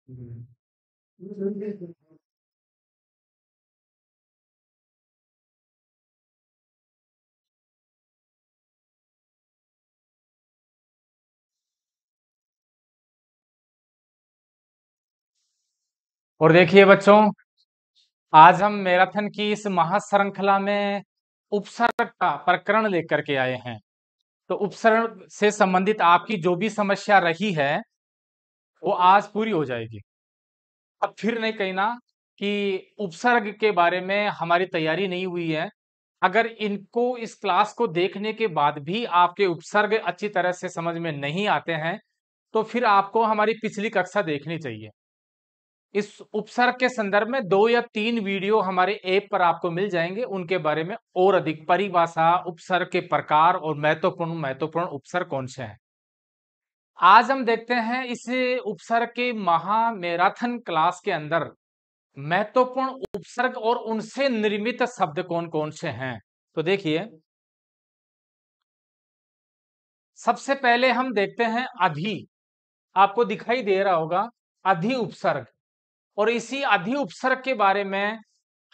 और देखिए बच्चों, आज हम मैराथन की इस महाश्रृंखला में उपसर्ग का प्रकरण लेकर के आए हैं। तो उपसर्ग से संबंधित आपकी जो भी समस्या रही है वो आज पूरी हो जाएगी। अब फिर नहीं कहना कि उपसर्ग के बारे में हमारी तैयारी नहीं हुई है। अगर इनको इस क्लास को देखने के बाद भी आपके उपसर्ग अच्छी तरह से समझ में नहीं आते हैं तो फिर आपको हमारी पिछली कक्षा देखनी चाहिए। इस उपसर्ग के संदर्भ में 2 या 3 वीडियो हमारे ऐप पर आपको मिल जाएंगे, उनके बारे में और अधिक परिभाषा, उपसर्ग के प्रकार और महत्वपूर्ण उपसर्ग कौन से हैं। आज हम देखते हैं इस उपसर्ग के महा मैराथन क्लास के अंदर महत्वपूर्ण उपसर्ग और उनसे निर्मित शब्द कौन कौन से हैं। तो देखिए, सबसे पहले हम देखते हैं अधि। आपको दिखाई दे रहा होगा अधि उपसर्ग। और इसी अधि उपसर्ग के बारे में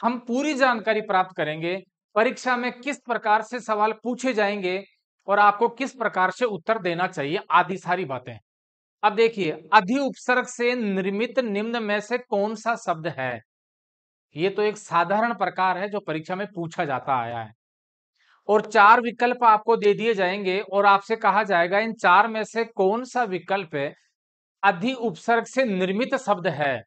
हम पूरी जानकारी प्राप्त करेंगे। परीक्षा में किस प्रकार से सवाल पूछे जाएंगे और आपको किस प्रकार से उत्तर देना चाहिए, आदि सारी बातें। अब देखिए, अधि उपसर्ग से निर्मित निम्न में से कौन सा शब्द है। ये तो एक साधारण प्रकार है जो परीक्षा में पूछा जाता आया है और 4 विकल्प आपको दे दिए जाएंगे और आपसे कहा जाएगा इन 4 में से कौन सा विकल्प अधि उपसर्ग से निर्मित शब्द है।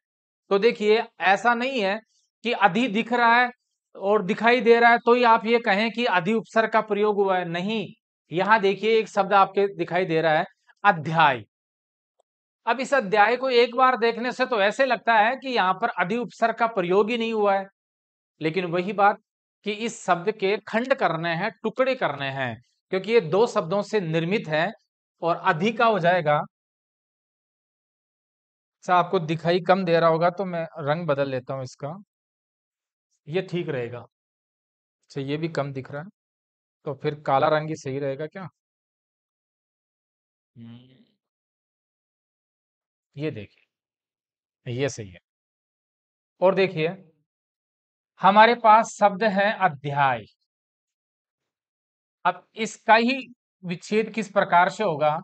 तो देखिए, ऐसा नहीं है कि अधि दिख रहा है और दिखाई दे रहा है तो ही आप ये कहें कि अधि उपसर्ग का प्रयोग हुआ है। नहीं, यहां देखिए एक शब्द आपके दिखाई दे रहा है, अध्याय। अब इस अध्याय को एक बार देखने से तो ऐसे लगता है कि यहां पर अधि उपसर्ग का प्रयोग ही नहीं हुआ है। लेकिन वही बात कि इस शब्द के खंड करने हैं, टुकड़े करने हैं, क्योंकि ये 2 शब्दों से निर्मित है और अधि का हो जाएगा। अच्छा, आपको दिखाई कम दे रहा होगा तो मैं रंग बदल लेता हूं इसका, ये ठीक रहेगा। अच्छा, ये भी कम दिख रहा है तो फिर काला रंग ही सही रहेगा क्या। हम्म, ये देखिए, ये सही है। और देखिए, हमारे पास शब्द है अध्याय। अब इसका ही विच्छेद किस प्रकार से होगा।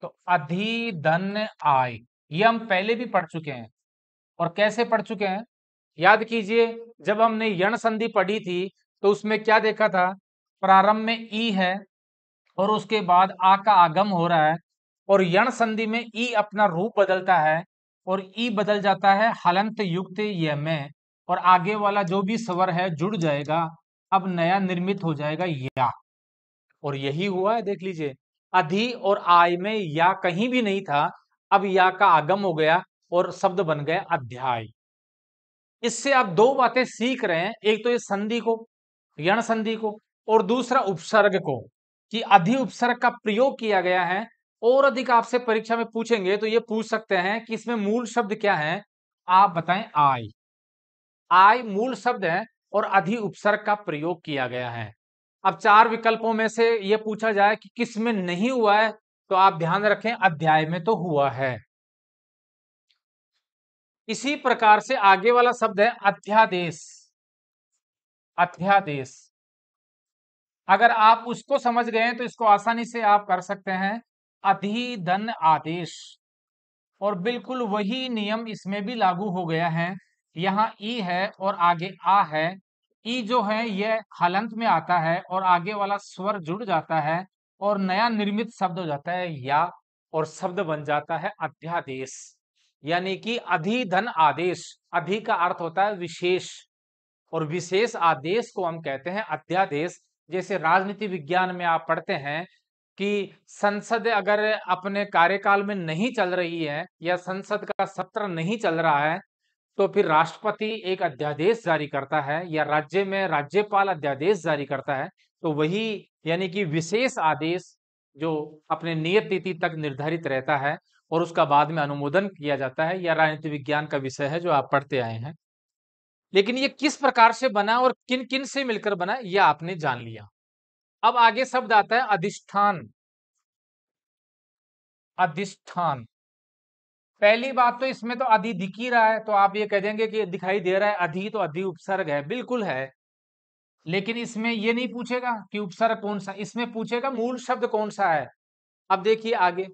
तो अधि धन आय, ये हम पहले भी पढ़ चुके हैं। और कैसे पढ़ चुके हैं, याद कीजिए। जब हमने यण संधि पढ़ी थी तो उसमें क्या देखा था, प्रारंभ में ई है और उसके बाद आ का आगम हो रहा है और यण संधि में ई अपना रूप बदलता है और ई बदल जाता है हलंत युक्त य में और आगे वाला जो भी स्वर है जुड़ जाएगा। अब नया निर्मित हो जाएगा या। और यही हुआ है, देख लीजिए। अधि और आय में या कहीं भी नहीं था, अब या का आगम हो गया और शब्द बन गया अध्याय। इससे आप 2 बातें सीख रहे हैं, एक तो ये संधि को, यण संधि को, और दूसरा उपसर्ग को, कि अधि उपसर्ग का प्रयोग किया गया है। और अधिक आपसे परीक्षा में पूछेंगे तो ये पूछ सकते हैं कि इसमें मूल शब्द क्या है। आप बताएं आय। आय मूल शब्द है और अधि उपसर्ग का प्रयोग किया गया है। अब 4 विकल्पों में से ये पूछा जाए कि किस में नहीं हुआ है तो आप ध्यान रखें अध्याय में तो हुआ है। इसी प्रकार से आगे वाला शब्द है अध्यादेश। अध्यादेश, अगर आप उसको समझ गए तो इसको आसानी से आप कर सकते हैं अधिधन आदेश। और बिल्कुल वही नियम इसमें भी लागू हो गया है। यहाँ ई है और आगे आ है। ई जो है यह हलंत में आता है और आगे वाला स्वर जुड़ जाता है और नया निर्मित शब्द हो जाता है या, और शब्द बन जाता है अध्यादेश। यानी कि अधिधन आदेश। अधि का अर्थ होता है विशेष और विशेष आदेश को हम कहते हैं अध्यादेश। जैसे राजनीति विज्ञान में आप पढ़ते हैं कि संसद अगर अपने कार्यकाल में नहीं चल रही है या संसद का सत्र नहीं चल रहा है तो फिर राष्ट्रपति एक अध्यादेश जारी करता है या राज्य में राज्यपाल अध्यादेश जारी करता है। तो वही, यानी कि विशेष आदेश जो अपने नियत तिथि तक निर्धारित रहता है और उसका बाद में अनुमोदन किया जाता है, या राजनीति विज्ञान का विषय है जो आप पढ़ते आए हैं। लेकिन ये किस प्रकार से बना और किन किन से मिलकर बना यह आपने जान लिया। अब आगे शब्द आता है अधिष्ठान। अधिष्ठान, पहली बात तो इसमें तो अधि दिख ही रहा है, तो आप ये कह देंगे कि दिखाई दे रहा है अधि, तो अधि उपसर्ग है, बिल्कुल है। लेकिन इसमें ये नहीं पूछेगा कि उपसर्ग कौन सा, इसमें पूछेगा मूल शब्द कौन सा है। अब देखिए आगे,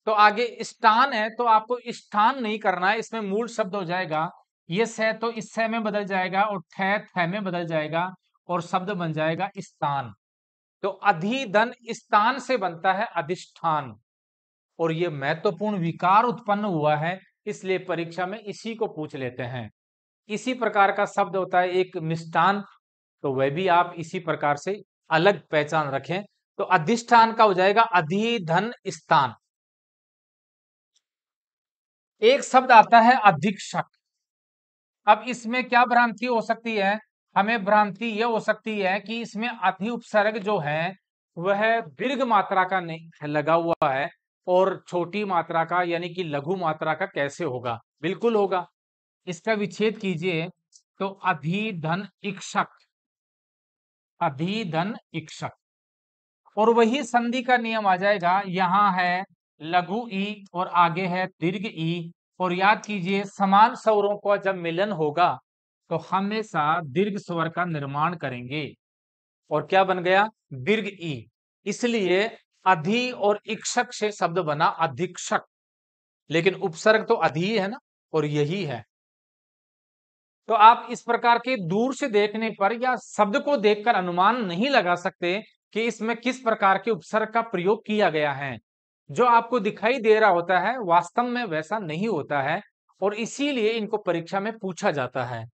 तो आगे स्थान है, तो आपको स्थान नहीं करना है, इसमें मूल शब्द हो जाएगा। ये से तो इस से में बदल जाएगा और थे में बदल जाएगा और शब्द बन जाएगा स्थान। तो अधिधन स्थान से बनता है अधिष्ठान, और ये महत्वपूर्ण विकार उत्पन्न हुआ है, इसलिए परीक्षा में इसी को पूछ लेते हैं। इसी प्रकार का शब्द होता है एक मिष्टान, तो वह भी आप इसी प्रकार से अलग पहचान रखें। तो अधिष्ठान का हो जाएगा अधिधन स्थान। एक शब्द आता है अधीक्षक। अब इसमें क्या भ्रांति हो सकती है, हमें भ्रांति यह हो सकती है कि इसमें अधि उपसर्ग जो है वह दीर्घ मात्रा का नहीं लगा हुआ है और छोटी मात्रा का यानी कि लघु मात्रा का कैसे होगा। बिल्कुल होगा, इसका विच्छेद कीजिए तो अधिधन इक्षक, अधिधन इक्षक, और वही संधि का नियम आ जाएगा। यहां है लघु ई और आगे है दीर्घ ई, और याद कीजिए समान स्वरों का जब मिलन होगा तो हमेशा दीर्घ स्वर का निर्माण करेंगे, और क्या बन गया दीर्घ ई। इसलिए अधि और इक्षक से शब्द बना अधीक्षक, लेकिन उपसर्ग तो अधि ही है ना, और यही है। तो आप इस प्रकार के दूर से देखने पर या शब्द को देखकर अनुमान नहीं लगा सकते कि इसमें किस प्रकार के उपसर्ग का प्रयोग किया गया है। जो आपको दिखाई दे रहा होता है वास्तव में वैसा नहीं होता है, और इसीलिए इनको परीक्षा में पूछा जाता है।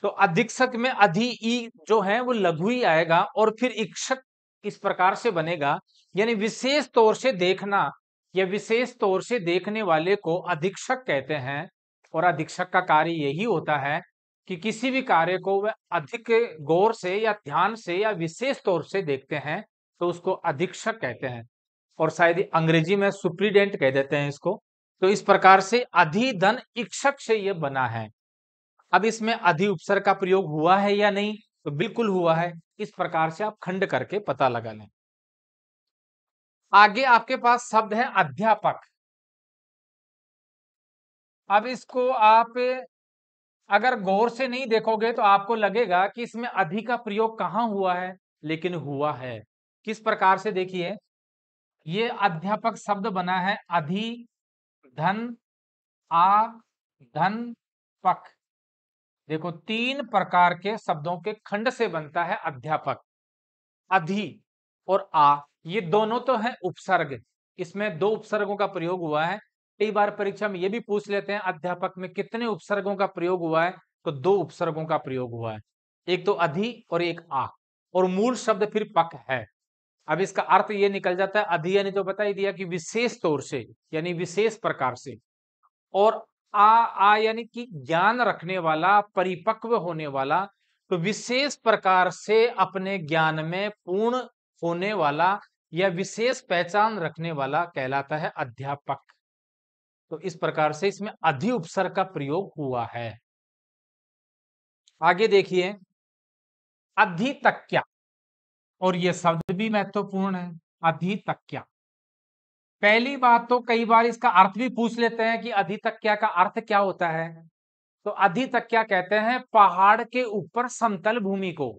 तो अधीक्षक में अधि ई जो है वो लघु ही आएगा, और फिर इक्षक इस प्रकार से बनेगा, यानी विशेष तौर से देखना या विशेष तौर से देखने वाले को अधीक्षक कहते हैं। और अधीक्षक का कार्य यही होता है कि किसी भी कार्य को वह अधिक गौर से या ध्यान से या विशेष तौर से देखते हैं, तो उसको अधीक्षक कहते हैं, और शायद अंग्रेजी में सुप्रीडेंट कह देते हैं इसको। तो इस प्रकार से अधिधन इक्षक से यह बना है। अब इसमें अधि उपसर्ग का प्रयोग हुआ है या नहीं, तो बिल्कुल हुआ है। इस प्रकार से आप खंड करके पता लगा लें। आगे आपके पास शब्द है अध्यापक। अब इसको आप अगर गौर से नहीं देखोगे तो आपको लगेगा कि इसमें अधि का प्रयोग कहां हुआ है, लेकिन हुआ है। किस प्रकार से, देखिए ये अध्यापक शब्द बना है अधि धन आ धन पक। देखो तीन प्रकार के शब्दों के खंड से बनता है अध्यापक। अधि और आ ये दोनों तो है उपसर्ग, इसमें दो उपसर्गों का प्रयोग हुआ है। कई बार परीक्षा में ये भी पूछ लेते हैं अध्यापक में कितने उपसर्गों का प्रयोग हुआ है, तो दो उपसर्गों का प्रयोग हुआ है, एक तो अधि और एक आ, और मूल शब्द फिर पक है। अब इसका अर्थ ये निकल जाता है अधि यानी तो बता ही दिया कि विशेष तौर से यानी विशेष प्रकार से, और आ यानी कि ज्ञान रखने वाला परिपक्व होने वाला, तो विशेष प्रकार से अपने ज्ञान में पूर्ण होने वाला या विशेष पहचान रखने वाला कहलाता है अध्यापक। तो इस प्रकार से इसमें अधि उपसर्ग का प्रयोग हुआ है। आगे देखिए अधितक्या, और यह शब्द भी महत्वपूर्ण है अधितक्या। पहली बात तो कई बार इसका अर्थ भी पूछ लेते हैं कि अधितक्या का अर्थ क्या होता है। तो अधितक्या कहते हैं पहाड़ के ऊपर समतल भूमि को।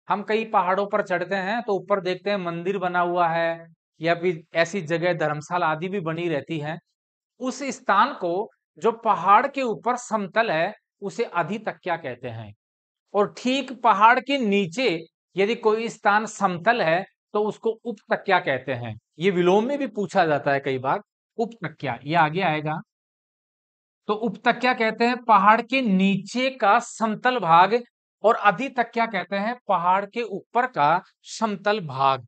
हम कई पहाड़ों पर चढ़ते हैं तो ऊपर देखते हैं मंदिर बना हुआ है या फिर ऐसी जगह धर्मशाला आदि भी बनी रहती है। उस स्थान को जो पहाड़ के ऊपर समतल है उसे अधितक्या कहते हैं। और ठीक पहाड़ के नीचे यदि कोई स्थान समतल है तो उसको उपतक्या कहते हैं। ये विलोम में भी पूछा जाता है कई बार, उपतक्या ये आगे आएगा। तो उपतक्या कहते हैं पहाड़ के नीचे का समतल भाग, और अधितक्या कहते हैं पहाड़ के ऊपर का समतल भाग।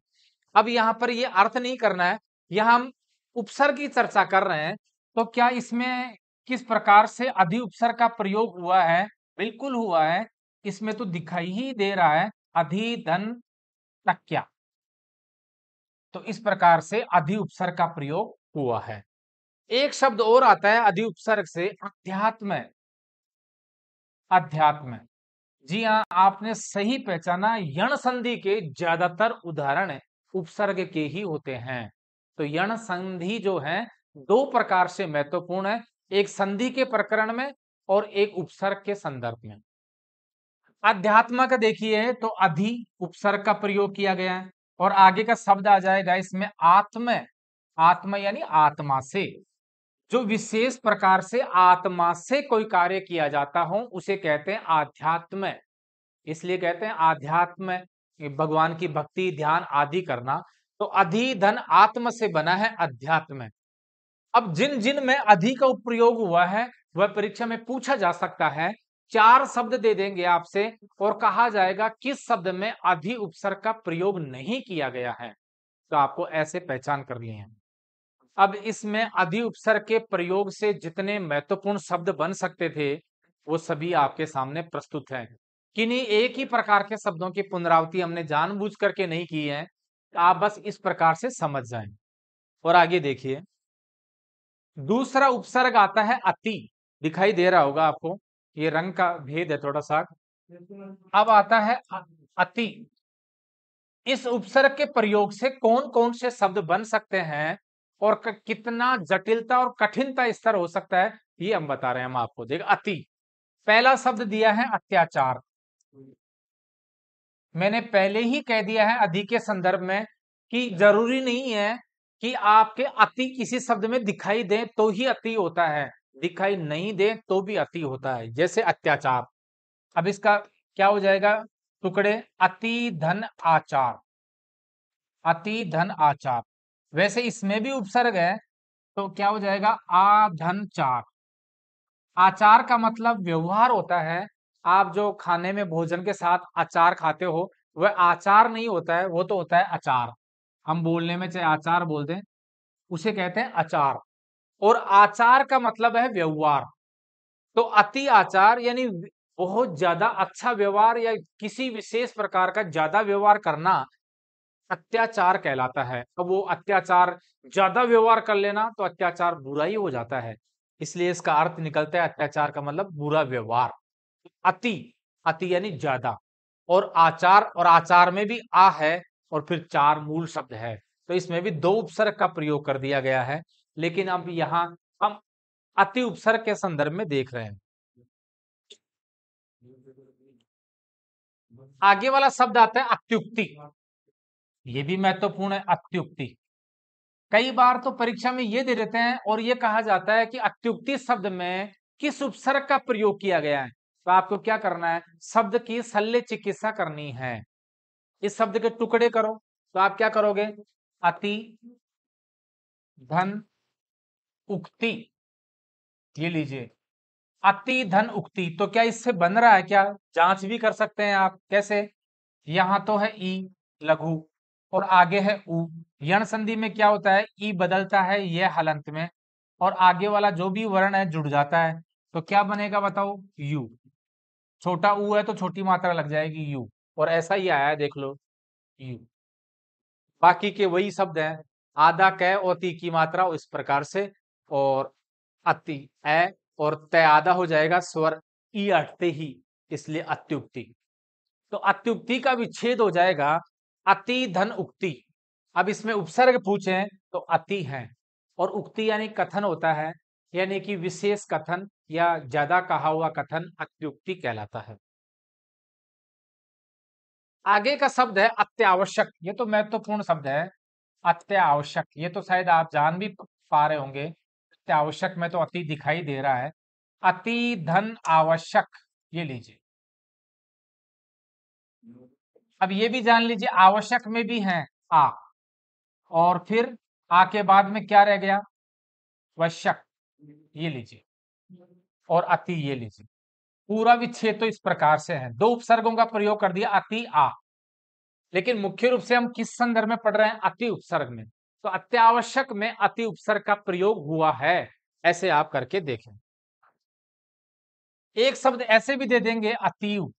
अब यहां पर ये अर्थ नहीं करना है, यहां हम उपसर्ग की चर्चा कर रहे हैं। तो क्या इसमें किस प्रकार से अधि उपसर्ग का प्रयोग हुआ है, बिल्कुल हुआ है। इसमें तो दिखाई ही दे रहा है अधिधन तक्या, तो इस प्रकार से अधि उपसर्ग का प्रयोग हुआ है। एक शब्द और आता है अधि उपसर्ग से अध्यात्म। अध्यात्म, जी हाँ आपने सही पहचाना, यण संधि के ज्यादातर उदाहरण उपसर्ग के ही होते हैं। तो यण संधि जो है दो प्रकार से महत्वपूर्ण है, एक संधि के प्रकरण में और एक उपसर्ग के संदर्भ में। अध्यात्म का देखिए तो अधि उपसर्ग का प्रयोग किया गया है और आगे का शब्द आ जाएगा इसमें आत्म। आत्म यानी आत्मा से, जो विशेष प्रकार से आत्मा से कोई कार्य किया जाता हो उसे कहते हैं आध्यात्म। इसलिए कहते हैं आध्यात्म, भगवान की भक्ति ध्यान आदि करना। तो अधि धन आत्म से बना है अध्यात्म। अब जिन जिन में अधि का प्रयोग हुआ है वह परीक्षा में पूछा जा सकता है। चार शब्द दे देंगे आपसे और कहा जाएगा किस शब्द में अधि उपसर्ग का प्रयोग नहीं किया गया है, तो आपको ऐसे पहचान करनी है। अब इसमें अधि उपसर्ग के प्रयोग से जितने महत्वपूर्ण शब्द बन सकते थे वो सभी आपके सामने प्रस्तुत हैं। किन्हीं एक ही प्रकार के शब्दों की पुनरावृत्ति हमने जानबूझ करके नहीं की है, आप बस इस प्रकार से समझ जाएं। और आगे देखिए, दूसरा उपसर्ग आता है अति। दिखाई दे रहा होगा आपको, ये रंग का भेद है थोड़ा सा। अब आता है अति। इस उपसर्ग के प्रयोग से कौन कौन से शब्द बन सकते हैं और कितना जटिलता और कठिनता स्तर हो सकता है ये हम बता रहे हैं हम आपको। देख, अति, पहला शब्द दिया है अत्याचार। मैंने पहले ही कह दिया है अधि के संदर्भ में कि जरूरी नहीं है कि आपके अति किसी शब्द में दिखाई दे तो ही अति होता है, दिखाई नहीं दे तो भी अति होता है। जैसे अत्याचार, अब इसका क्या हो जाएगा टुकड़े, अति धन आचार। अति धन आचार, वैसे इसमें भी उपसर्ग है तो क्या हो जाएगा आधन चार। आचार का मतलब व्यवहार होता है। आप जो खाने में भोजन के साथ अचार खाते हो वह आचार नहीं होता है, वो तो होता है अचार। हम बोलने में चाहे आचार बोल दें, उसे कहते हैं अचार। और आचार का मतलब है व्यवहार। तो अति आचार यानी बहुत ज्यादा अच्छा व्यवहार या किसी विशेष प्रकार का ज्यादा व्यवहार करना अत्याचार कहलाता है। अब वो अत्याचार ज्यादा व्यवहार कर लेना तो अत्याचार बुरा ही हो जाता है, इसलिए इसका अर्थ निकलता है अत्याचार का मतलब बुरा व्यवहार। अति, अति यानी ज्यादा। और आचार में भी आ है और फिर चार मूल शब्द है, तो इसमें भी दो उपसर्ग का प्रयोग कर दिया गया है। लेकिन अब यहां हम अति उपसर्ग के संदर्भ में देख रहे हैं। आगे वाला शब्द आता है अत्युक्ति। ये भी महत्वपूर्ण है, अत्युक्ति। कई बार तो परीक्षा में ये दे देते हैं और ये कहा जाता है कि अत्युक्ति शब्द में किस उपसर्ग का प्रयोग किया गया है। तो आपको क्या करना है, शब्द की शल्य चिकित्सा करनी है। इस शब्द के टुकड़े करो तो आप क्या करोगे, अति धन उक्ति। ये लीजिए, अति धन उक्ति। तो क्या इससे बन रहा है क्या, जांच भी कर सकते हैं आप। कैसे, यहां तो है ई लघु और आगे है उ। यण संधि में क्या होता है, ई बदलता है यह हलंत में और आगे वाला जो भी वर्ण है जुड़ जाता है। तो क्या बनेगा बताओ, यू। छोटा ऊ है तो छोटी मात्रा लग जाएगी यू, और ऐसा ही आया है देख लो यू। बाकी के वही शब्द हैं, आधा कै और ती की मात्रा इस प्रकार से, और अति ए और तय आधा हो जाएगा स्वर ई अटते ही, इसलिए अत्युक्ति। तो अत्युक्ति का विच्छेद हो जाएगा अति धन उक्ति। अब इसमें उपसर्ग पूछे तो अति है, और उक्ति यानी कथन होता है, यानी कि विशेष कथन या ज्यादा कहा हुआ कथन अत्युक्ति कहलाता है। आगे का शब्द है अत्यावश्यक। ये तो महत्वपूर्ण शब्द है, अत्यावश्यक। ये तो शायद आप जान भी पा रहे होंगे, अत्यावश्यक में तो अति दिखाई दे रहा है। अति धन आवश्यक, ये लीजिए। अब ये भी जान लीजिए आवश्यक में भी है आ, और फिर आ के बाद में क्या रह गया, वश्यक। ये लीजिए, और अति, ये लीजिए। पूरा विच्छेद तो इस प्रकार से है, दो उपसर्गों का प्रयोग कर दिया अति आ। लेकिन मुख्य रूप से हम किस संदर्भ में पढ़ रहे हैं, अति उपसर्ग में। तो अत्यावश्यक में अति उपसर्ग का प्रयोग हुआ है, ऐसे आप करके देखें। एक शब्द ऐसे भी दे देंगे अतीव,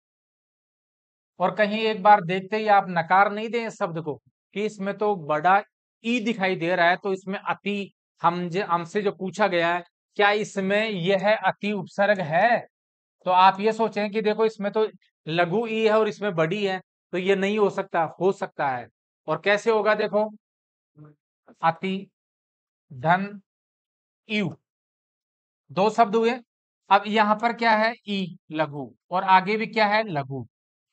और कहीं एक बार देखते ही आप नकार नहीं दें इस शब्द को कि इसमें तो बड़ा ई दिखाई दे रहा है, तो इसमें अति, हमसे जो पूछा गया है क्या इसमें यह अति उपसर्ग है, तो आप ये सोचें कि देखो इसमें तो लघु ई है और इसमें बड़ी है, तो ये नहीं हो सकता है। और कैसे होगा देखो, अति धन इव, दो शब्द हुए। अब यहाँ पर क्या है, ई लघु, और आगे भी क्या है, लघु।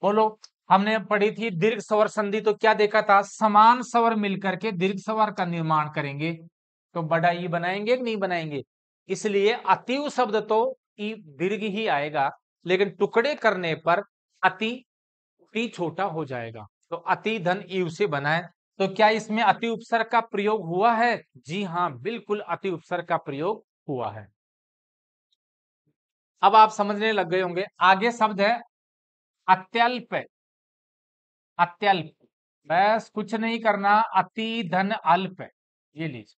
बोलो, हमने पढ़ी थी दीर्घ स्वर संधि, तो क्या देखा था, समान स्वर मिलकर के दीर्घ स्वर का निर्माण करेंगे, तो बड़ा ई बनाएंगे कि नहीं बनाएंगे। इसलिए अतीव शब्द तो ई दीर्घ ही आएगा, लेकिन टुकड़े करने पर अति टी छोटा हो जाएगा, तो अति धन ईव से बना है। तो क्या इसमें अति उपसर्ग का प्रयोग हुआ है? जी हाँ, बिल्कुल अति उपसर्ग का प्रयोग हुआ है। अब आप समझने लग गए होंगे। आगे शब्द है अत्यल्प। अत्यल्प, बस कुछ नहीं करना, अति धन अल्प, ये लीजिए।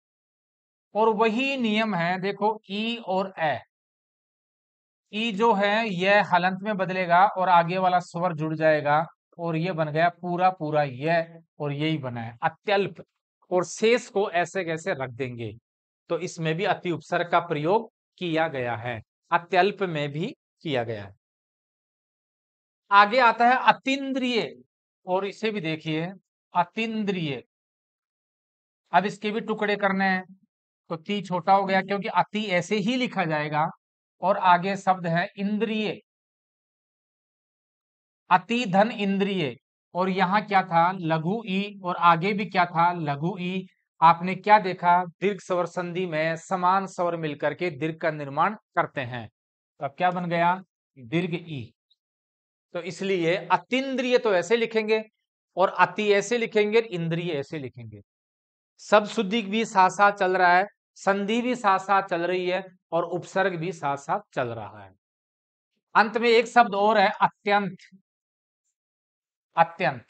और वही नियम है, देखो ई और ए, ई जो है यह हलंत में बदलेगा और आगे वाला स्वर जुड़ जाएगा, और ये बन गया पूरा पूरा यह, और यही बना है अत्यल्प, और शेष को ऐसे कैसे रख देंगे। तो इसमें भी अति उपसर्ग का प्रयोग किया गया है, अत्यल्प में भी किया गया है। आगे आता है अतीन्द्रिय, और इसे भी देखिए, अतीन्द्रिय। अब इसके भी टुकड़े करने हैं, तो ती छोटा हो गया क्योंकि अति ऐसे ही लिखा जाएगा, और आगे शब्द है इंद्रिय, अति धन इंद्रिय, और यहाँ क्या था, लघु ई, और आगे भी क्या था, लघु ई। आपने क्या देखा, दीर्घ स्वर संधि में समान स्वर मिलकर के दीर्घ का निर्माण करते हैं, तो अब क्या बन गया, दीर्घ ई। तो इसलिए अतीन्द्रिय तो ऐसे लिखेंगे, और अति ऐसे लिखेंगे, इंद्रिय ऐसे लिखेंगे। सब शुद्धि भी साथ साथ चल रहा है, संधि भी साथ साथ चल रही है, और उपसर्ग भी साथ साथ चल रहा है। अंत में एक शब्द और है, अत्यंत। अत्यंत,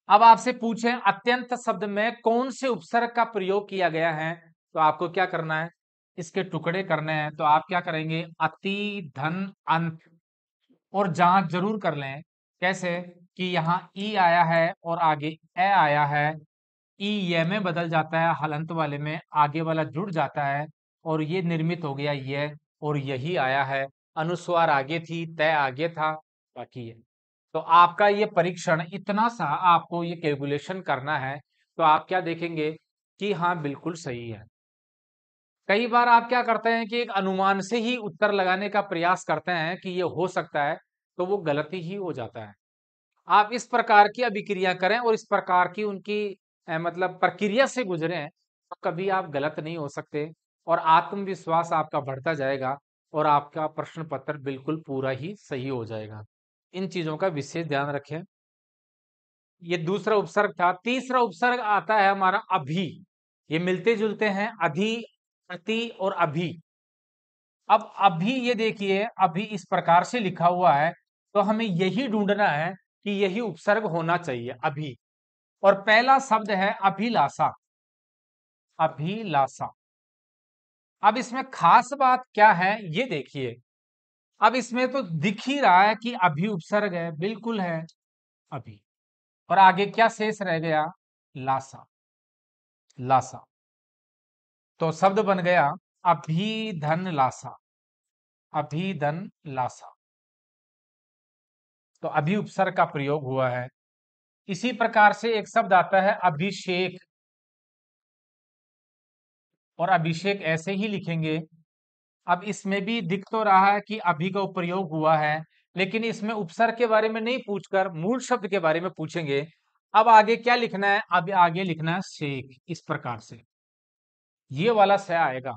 अब आपसे पूछें अत्यंत शब्द में कौन से उपसर्ग का प्रयोग किया गया है, तो आपको क्या करना है, इसके टुकड़े करने हैं। तो आप क्या करेंगे, अति धन अंत, और जांच जरूर कर लें, कैसे कि यहाँ ई आया है और आगे ए आया है, ई ये में बदल जाता है, हलंत वाले में आगे वाला जुड़ जाता है, और ये निर्मित हो गया ये, और यही आया है, अनुस्वार आगे थी, तय आगे था, बाकी है। तो आपका ये परीक्षण इतना सा आपको ये कैलकुलेशन करना है, तो आप क्या देखेंगे कि हाँ बिल्कुल सही है। कई बार आप क्या करते हैं कि एक अनुमान से ही उत्तर लगाने का प्रयास करते हैं कि ये हो सकता है, तो वो गलती ही हो जाता है। आप इस प्रकार की अभिक्रिया करें और इस प्रकार की उनकी मतलब प्रक्रिया से गुजरें, तो कभी आप गलत नहीं हो सकते, और आत्मविश्वास आपका बढ़ता जाएगा, और आपका प्रश्न पत्र बिल्कुल पूरा ही सही हो जाएगा। इन चीजों का विशेष ध्यान रखें। ये दूसरा उपसर्ग था। तीसरा उपसर्ग आता है हमारा अभी। ये मिलते जुलते हैं, अधि, अति और अभी। अब अभी ये देखिए, अभी इस प्रकार से लिखा हुआ है, तो हमें यही ढूंढना है कि यही उपसर्ग होना चाहिए, अभी। और पहला शब्द है अभिलाषा। अभिलाषा, अब इसमें खास बात क्या है ये देखिए। अब इसमें तो दिख ही रहा है कि अभी उपसर्ग है, बिल्कुल है अभी, और आगे क्या शेष रह गया, लासा। लासा, तो शब्द बन गया अभिधन लासा। अभिधन लासा, तो अभी उपसर्ग का प्रयोग हुआ है। इसी प्रकार से एक शब्द आता है अभिषेक, और अभिषेक ऐसे ही लिखेंगे। अब इसमें भी दिख तो रहा है कि अभी का प्रयोग हुआ है, लेकिन इसमें उपसर्ग के बारे में नहीं पूछकर मूल शब्द के बारे में पूछेंगे। अब आगे क्या लिखना है, अब आगे लिखना है शेख, इस प्रकार से ये वाला से आएगा,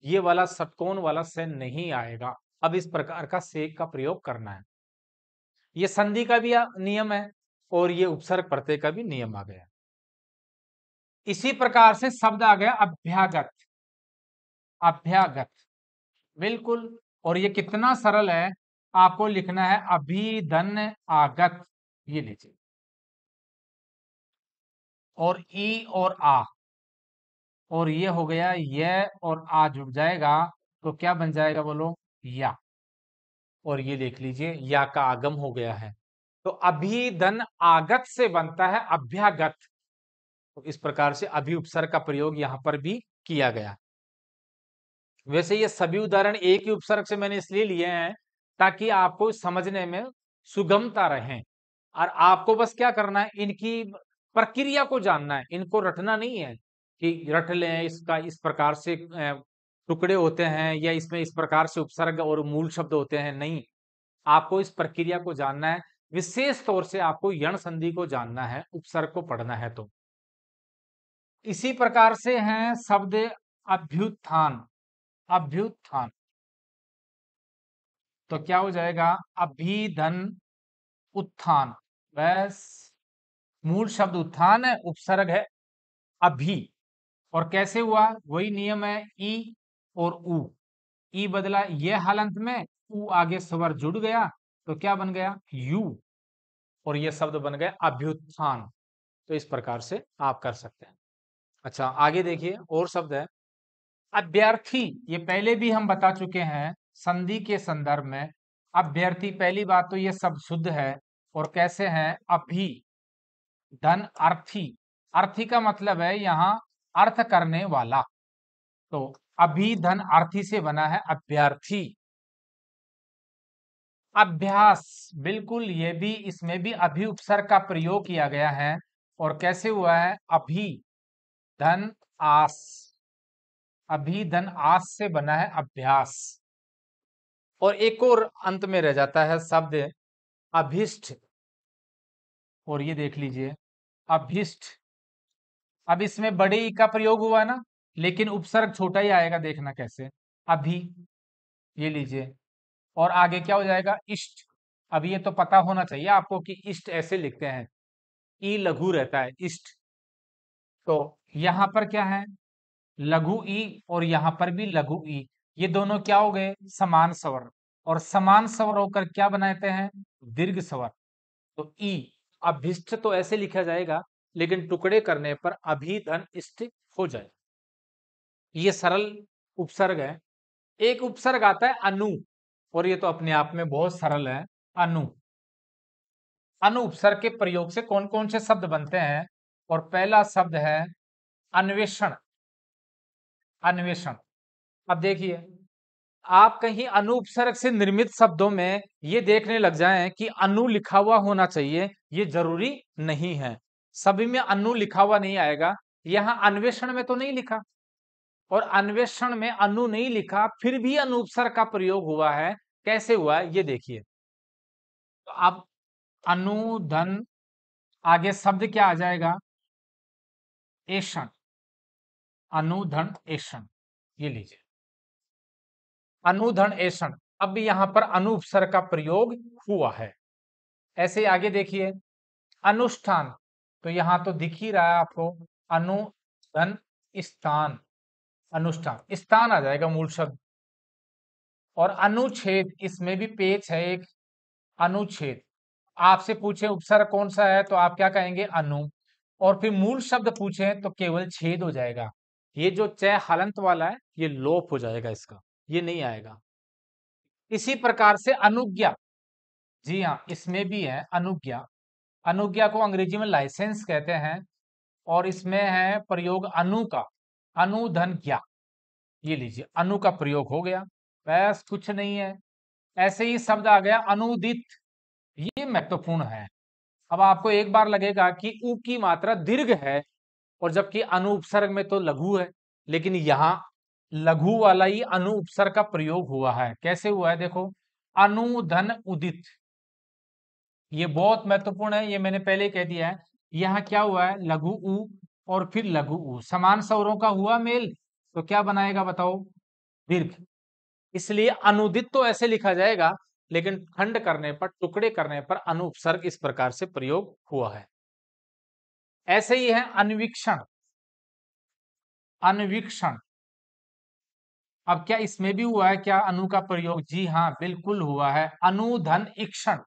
ये वाला षटकोण वाला से नहीं आएगा। अब इस प्रकार का शेख का प्रयोग करना है। ये संधि का भी नियम है, और ये उपसर्ग प्रत्यय का भी नियम आ गया। इसी प्रकार से शब्द आ गया अभ्यागत। अभ्यागत, बिल्कुल, और ये कितना सरल है। आपको लिखना है अभिधन आगत, ये लीजिए, और ई और आ, और ये हो गया ये, और आ जुड़ जाएगा, तो क्या बन जाएगा बोलो, या। और ये देख लीजिए, या का आगम हो गया है। तो अभिधन आगत से बनता है अभ्यागत। तो इस प्रकार से अभि उपसर्ग का प्रयोग यहां पर भी किया गया। वैसे ये सभी उदाहरण एक ही उपसर्ग से मैंने इसलिए लिए हैं ताकि आपको समझने में सुगमता रहे, और आपको बस क्या करना है, इनकी प्रक्रिया को जानना है, इनको रटना नहीं है कि रट लें इसका इस प्रकार से टुकड़े होते हैं या इसमें इस प्रकार से उपसर्ग और मूल शब्द होते हैं, नहीं। आपको इस प्रक्रिया को जानना है, विशेष तौर से आपको यण संधि को जानना है, उपसर्ग को पढ़ना है। तो इसी प्रकार से हैं शब्द अभ्युत्थान। अभ्युत्थान तो क्या हो जाएगा? अभिधन उत्थान। बस, मूल शब्द उत्थान है, उपसर्ग है अभी। और कैसे हुआ? वही नियम है, ई और उ। ई बदला ये हालंत में, उ आगे स्वर जुड़ गया तो क्या बन गया? यू। और ये शब्द बन गया अभ्युत्थान। तो इस प्रकार से आप कर सकते हैं। अच्छा, आगे देखिए, और शब्द है अभ्यर्थी। ये पहले भी हम बता चुके हैं संधि के संदर्भ में। अभ्यर्थी, पहली बात तो ये शब्द शुद्ध है। और कैसे हैं? अभी धन अर्थी। अर्थी का मतलब है यहां अर्थ करने वाला। तो अभी धन अर्थी से बना है अभ्यर्थी। अभ्यास, बिल्कुल, ये भी, इसमें भी अभी उपसर्ग का प्रयोग किया गया है। और कैसे हुआ है? अभी धन आस। अभी धन आस से बना है अभ्यास। और एक और अंत में रह जाता है शब्द अभिष्ट। और ये देख लीजिए, अभिष्ट। अब इसमें बड़े ई का प्रयोग हुआ ना, लेकिन उपसर्ग छोटा ही आएगा, देखना कैसे। अभी, ये लीजिए। और आगे क्या हो जाएगा? इष्ट। अब ये तो पता होना चाहिए आपको कि इष्ट ऐसे लिखते हैं, ई लघु रहता है, इष्ट। तो यहां पर क्या है? लघु ई, और यहां पर भी लघु ई। ये दोनों क्या हो गए? समान स्वर। और समान स्वर होकर क्या बनाते हैं? दीर्घ स्वर। तो ई, अभिष्ट तो ऐसे लिखा जाएगा, लेकिन टुकड़े करने पर अभिधन इष्ट हो जाए। ये सरल उपसर्ग है। एक उपसर्ग आता है अनु, और ये तो अपने आप में बहुत सरल है। अनु। अनु उपसर्ग के प्रयोग से कौन कौन से शब्द बनते हैं? और पहला शब्द है अन्वेषण। अन्वेषण। अब देखिए, आप कहीं अनु उपसर्ग से निर्मित शब्दों में ये देखने लग जाएं कि अनु लिखा हुआ होना चाहिए, ये जरूरी नहीं है। सभी में अनु लिखा हुआ नहीं आएगा। यहां अन्वेषण में तो नहीं लिखा, और अन्वेषण में अनु नहीं लिखा, फिर भी अनु उपसर्ग का प्रयोग हुआ है। कैसे हुआ है? ये देखिए। तो अब अनुधन, आगे शब्द क्या आ जाएगा? एषण। अनुधन एषण, ये लीजिए, अनुधन एषण। अब यहां पर अनु उपसर्ग का प्रयोग हुआ है। ऐसे आगे देखिए, अनुष्ठान। तो यहां तो दिख ही रहा है आपको, अनुधन स्थान। अनुष्ठान, स्थान आ जाएगा मूल शब्द। और अनुच्छेद, इसमें भी पेच है एक, अनुच्छेद। आपसे पूछे उपसर्ग कौन सा है, तो आप क्या कहेंगे? अनु। और फिर मूल शब्द पूछे तो केवल छेद हो जाएगा। ये जो च हलंत वाला है, ये लोप हो जाएगा इसका, ये नहीं आएगा। इसी प्रकार से अनुज्ञा। जी हाँ, इसमें भी है अनुज्ञा। अनुज्ञा को अंग्रेजी में लाइसेंस कहते हैं। और इसमें है प्रयोग अनु का, अनुधन ज्ञा। ये लीजिए, अनु का प्रयोग हो गया, बस, कुछ नहीं है। ऐसे ही शब्द आ गया अनुदित। ये महत्वपूर्ण है। अब आपको एक बार लगेगा कि उ की मात्रा दीर्घ है, और जबकि अनु उपसर्ग में तो लघु है, लेकिन यहां लघु वाला ही अनु उपसर्ग का प्रयोग हुआ है। कैसे हुआ है? देखो, अनुधन उदित। ये बहुत महत्वपूर्ण है, ये मैंने पहले कह दिया है। यहाँ क्या हुआ है? लघु उ और फिर लघु उ, समान स्वरों का हुआ मेल, तो क्या बनाएगा बताओ? दीर्घ। इसलिए अनुदित तो ऐसे लिखा जाएगा, लेकिन खंड करने पर, टुकड़े करने पर अनुपसर्ग इस प्रकार से प्रयोग हुआ है। ऐसे ही है अन्वीक्षण। अन्वीक्षण, अब क्या इसमें भी हुआ है क्या अनु का प्रयोग? जी हाँ, बिल्कुल हुआ है, अनुधन इक्षण।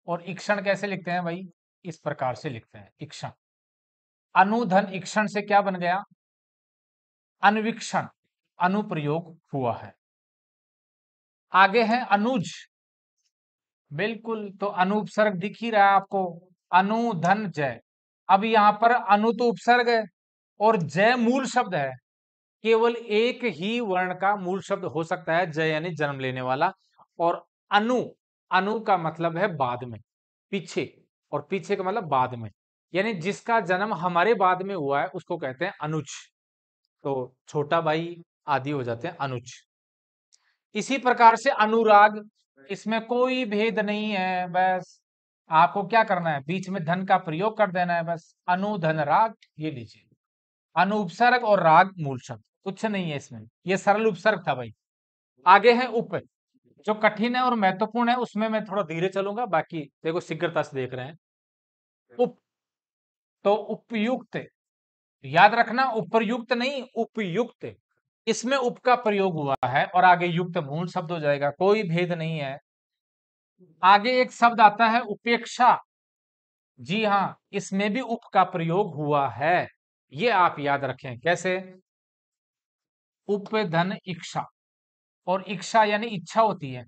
और इक्षण कैसे लिखते हैं भाई? इस प्रकार से लिखते हैं, इक्षण। अनुधन इक्षण से क्या बन गया? अन्वीक्षण। अनुप्रयोग हुआ है। आगे है अनुज। बिल्कुल, तो अनु उपसर्ग दिख ही रहा है आपको, अनु धन जय। अब यहां पर अनु तो उपसर्ग है, और जय मूल शब्द है। केवल एक ही वर्ण का मूल शब्द हो सकता है, जय यानी जन्म लेने वाला। और अनु, अनु का मतलब है बाद में, पीछे। और पीछे का मतलब बाद में, यानी जिसका जन्म हमारे बाद में हुआ है, उसको कहते हैं अनुज। तो छोटा भाई, आदि हो जाते हैं अनुज। इसी प्रकार से अनुराग, इसमें कोई भेद नहीं है, बस आपको क्या करना है, बीच में धन का प्रयोग कर देना है, बस अनुधन राग। ये लीजिए, अनु उपसर्ग और राग मूल शब्द, कुछ नहीं है इसमें, ये सरल उपसर्ग था भाई। आगे है उप, जो कठिन है और महत्वपूर्ण है, उसमें मैं थोड़ा धीरे चलूंगा, बाकी देखो शीघ्रता से देख रहे हैं। उप, तो उपयुक्त, याद रखना उपयुक्त नहीं उपयुक्त, इसमें उप का प्रयोग हुआ है और आगे युक्त मूल शब्द हो जाएगा, कोई भेद नहीं है। आगे एक शब्द आता है उपेक्षा, जी हां, इसमें भी उप का प्रयोग हुआ है, ये आप याद रखें। कैसे? उप धन इच्छा, और इच्छा यानी इच्छा होती है,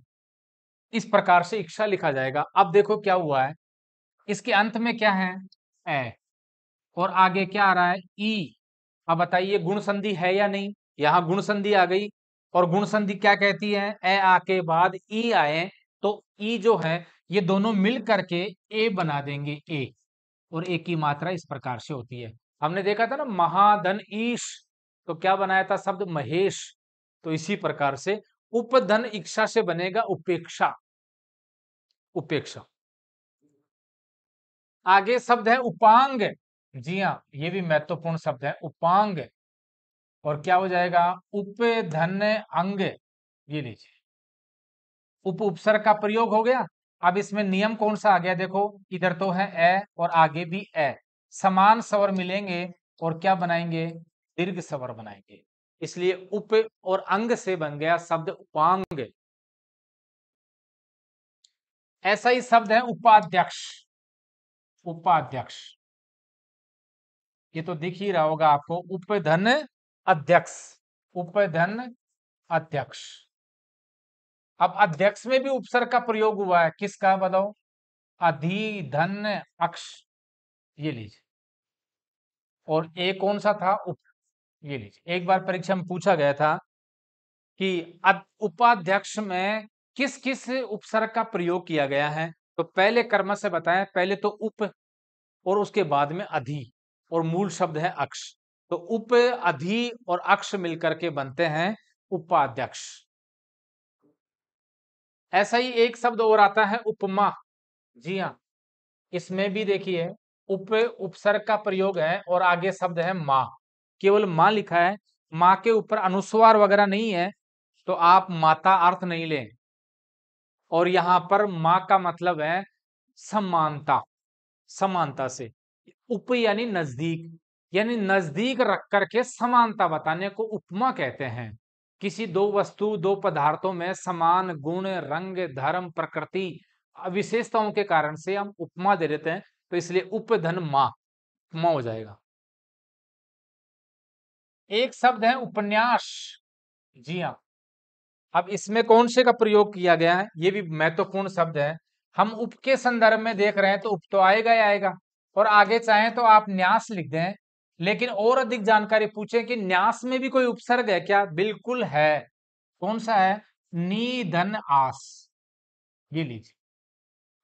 इस प्रकार से इच्छा लिखा जाएगा। अब देखो क्या हुआ है, इसके अंत में क्या है, ए, और आगे क्या आ रहा है, ई। अब बताइए गुण संधि है या नहीं, यहां गुण संधि आ गई, और गुण संधि क्या कहती है, ए आके बाद ई आए, तो ई जो है ये दोनों मिल करके ए बना देंगे, ए, और ए की मात्रा इस प्रकार से होती है। हमने देखा था ना महाधन ईश, तो क्या बनाया था शब्द महेश, तो इसी प्रकार से उपधन इच्छा से बनेगा उपेक्षा, उपेक्षा। आगे शब्द है उपांग, जी हाँ, ये भी महत्वपूर्ण शब्द है उपांग, और क्या हो जाएगा, उपधन अंग। ये लीजिए, उप उपसर्ग का प्रयोग हो गया। अब इसमें नियम कौन सा आ गया, देखो इधर तो है ए और आगे भी ए, समान स्वर मिलेंगे और क्या बनाएंगे, दीर्घ स्वर बनाएंगे, इसलिए उप और अंग से बन गया शब्द उपांग। ऐसा ही शब्द है उपाध्यक्ष, उपाध्यक्ष, ये तो दिख ही रहा होगा आपको, उपधन अध्यक्ष, उपधन अध्यक्ष। अब अध्यक्ष में भी उपसर्ग का प्रयोग हुआ है, किसका बताओ, अधिधन अक्ष। ये लीजिए, और ए कौन सा था, उप। ये लीजिए, एक बार परीक्षा में पूछा गया था कि उपाध्यक्ष में किस किस उपसर्ग का प्रयोग किया गया है, तो पहले कर्म से बताएं, पहले तो उप और उसके बाद में अधि, और मूल शब्द है अक्ष, तो उप अधि और अक्ष मिलकर के बनते हैं उपाध्यक्ष। ऐसा ही एक शब्द और आता है उपमा, जी हाँ, इसमें भी देखिए उप उपसर्ग का प्रयोग है और आगे शब्द है माँ, केवल माँ लिखा है, माँ के ऊपर अनुस्वार वगैरह नहीं है, तो आप माता अर्थ नहीं लें। और यहां पर माँ का मतलब है समानता, समानता से, उप यानी नजदीक, यानी नजदीक रख करके समानता बताने को उपमा कहते हैं। किसी दो वस्तु दो पदार्थों में समान गुण रंग धर्म प्रकृति विशेषताओं के कारण से हम उपमा दे देते हैं, तो इसलिए उपधन मां, उपमा हो जाएगा। एक शब्द है उपन्यास, जी हाँ, अब इसमें कौन से का प्रयोग किया गया है, ये भी महत्वपूर्ण शब्द है। हम उप के संदर्भ में देख रहे हैं तो उप तो आएगा ही आएगा, और आगे चाहें तो आप न्यास लिख दें, लेकिन और अधिक जानकारी पूछें कि न्यास में भी कोई उपसर्ग है क्या, बिल्कुल है। कौन सा है, निधन आस। ये लीजिए,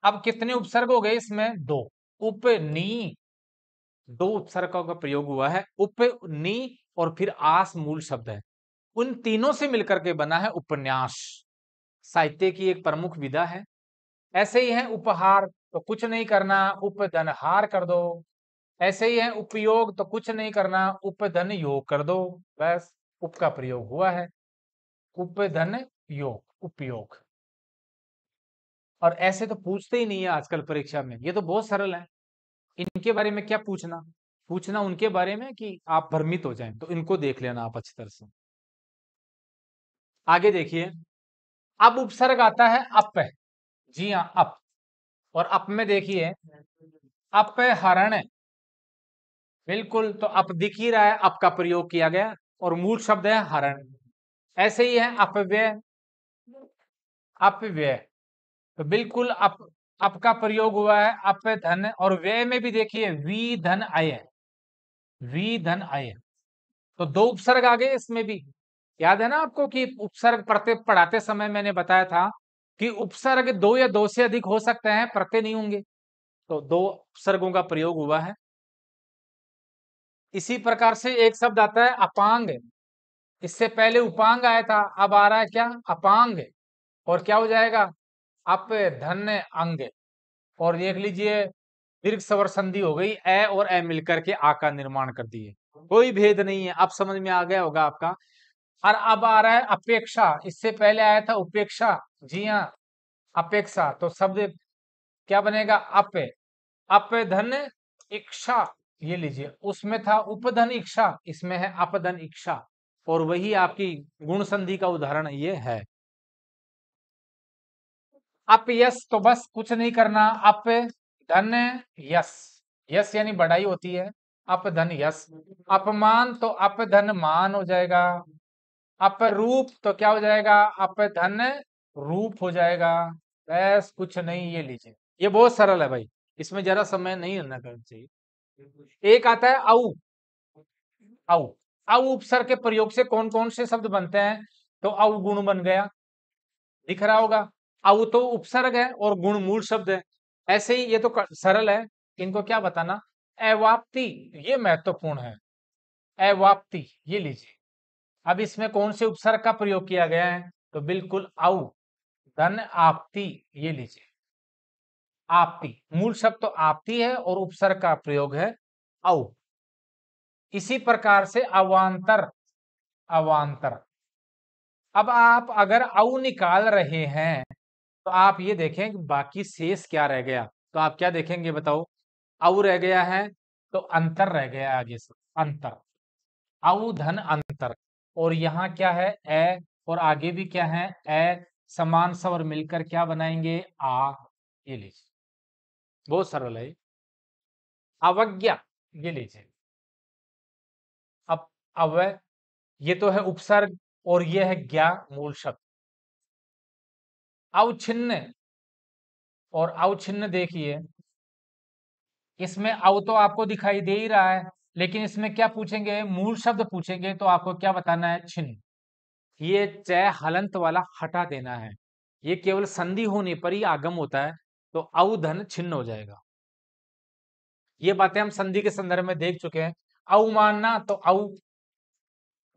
अब कितने उपसर्ग हो गए इसमें, दो, उप नी, दो उपसर्गों का प्रयोग हुआ है, उप नी और फिर आस मूल शब्द है, उन तीनों से मिलकर के बना है उपन्यास, साहित्य की एक प्रमुख विधा है। ऐसे ही है उपहार, तो कुछ नहीं करना, उपधनहार कर दो। ऐसे ही है उपयोग, तो कुछ नहीं करना, उपधन योग कर दो, बस उप का प्रयोग हुआ है, उपधन योग, उपयोग। और ऐसे तो पूछते ही नहीं है आजकल परीक्षा में, ये तो बहुत सरल है, इनके बारे में क्या पूछना, पूछना उनके बारे में कि आप भ्रमित हो जाएं, तो इनको देख लेना आप अच्छी तरह से। आगे देखिए, अब उपसर्ग आता है अप, जी हाँ अप, और अप में देखिए अपहरण, बिल्कुल, तो अप दिख ही रहा है, अप का प्रयोग किया गया और मूल शब्द है हरण। ऐसे ही है अपव्यय, अपव्यय, तो बिल्कुल अप का प्रयोग हुआ है, अप धन, और व्यय में भी देखिए वी धन आय, वी धन आय, तो दो उपसर्ग आ गए इसमें भी। याद है ना आपको कि उपसर्ग प्रत्यय पढ़ाते समय मैंने बताया था कि उपसर्ग दो या दो से अधिक हो सकते हैं, प्रत्यय नहीं होंगे, तो दो उपसर्गों का प्रयोग हुआ है। इसी प्रकार से एक शब्द आता है अपांग, इससे पहले उपांग आया था, अब आ रहा है क्या, अपांग। और क्या हो जाएगा, अप धन अंग। और देख लीजिए दीर्घ स्वर संधि हो गई, ए और ए मिलकर के आ का निर्माण कर दिए, कोई भेद नहीं है। अब समझ में आ गया होगा आपका। और अब आ रहा है अपेक्षा, इससे पहले आया था उपेक्षा। जी हाँ, अपेक्षा। तो शब्द क्या बनेगा, अप धन इक्षा। ये लीजिए, उसमें था उपधन इक्षा, इसमें है अपधन इक्षा। और वही आपकी गुण संधि का उदाहरण ये है। अप यस, तो बस कुछ नहीं करना, अप धन यस। यस यानी बढ़ाई होती है, अप धन यस। अपमान तो अप धन मान हो जाएगा। अपरूप तो क्या हो जाएगा, अप धन रूप हो जाएगा। बस कुछ नहीं, ये लीजिए, ये बहुत सरल है भाई, इसमें जरा समय नहीं होना चाहिए। एक आता है औ। औ औ उपसर्ग के प्रयोग से कौन कौन से शब्द बनते हैं, तो अवगुण बन गया, दिख रहा होगा। औ तो उपसर्ग है और गुण मूल शब्द है। ऐसे ही ये तो सरल है, इनको क्या बताना, अवाप्ति, ये महत्वपूर्ण है। अवाप्ति, ये लीजिए, अब इसमें कौन से उपसर्ग का प्रयोग किया गया है, तो बिल्कुल औ धन आपती। ये लीजिए, आपती, मूल शब्द तो आपती है और उपसर्ग का प्रयोग है औ। इसी प्रकार से अवांतर, अवांतर। अब आप अगर औ निकाल रहे हैं तो आप ये देखें कि बाकी शेष क्या रह गया, तो आप क्या देखेंगे बताओ, औ रह गया है तो अंतर रह गया आगे से, अंतर, औ धन अंतर। और यहाँ क्या है, ए, और आगे भी क्या है, ए, समान स्वर मिलकर क्या बनाएंगे, आ। ये लीजिए, बहुत सरल है। अवज्ञा, ये लीजिए, अब अवय, ये तो है उपसर्ग और ये है ज्ञा मूल शब्द। अवच्छिन्न, और अवच्छिन्न देखिए, इसमें अव तो आपको दिखाई दे ही रहा है, लेकिन इसमें क्या पूछेंगे, मूल शब्द पूछेंगे, तो आपको क्या बताना है, छिन्न। ये चय हलंत वाला हटा देना है, ये केवल संधि होने पर ही आगम होता है, तो औ धन छिन्न हो जाएगा। ये बातें हम संधि के संदर्भ में देख चुके हैं। अवमानना तो औ,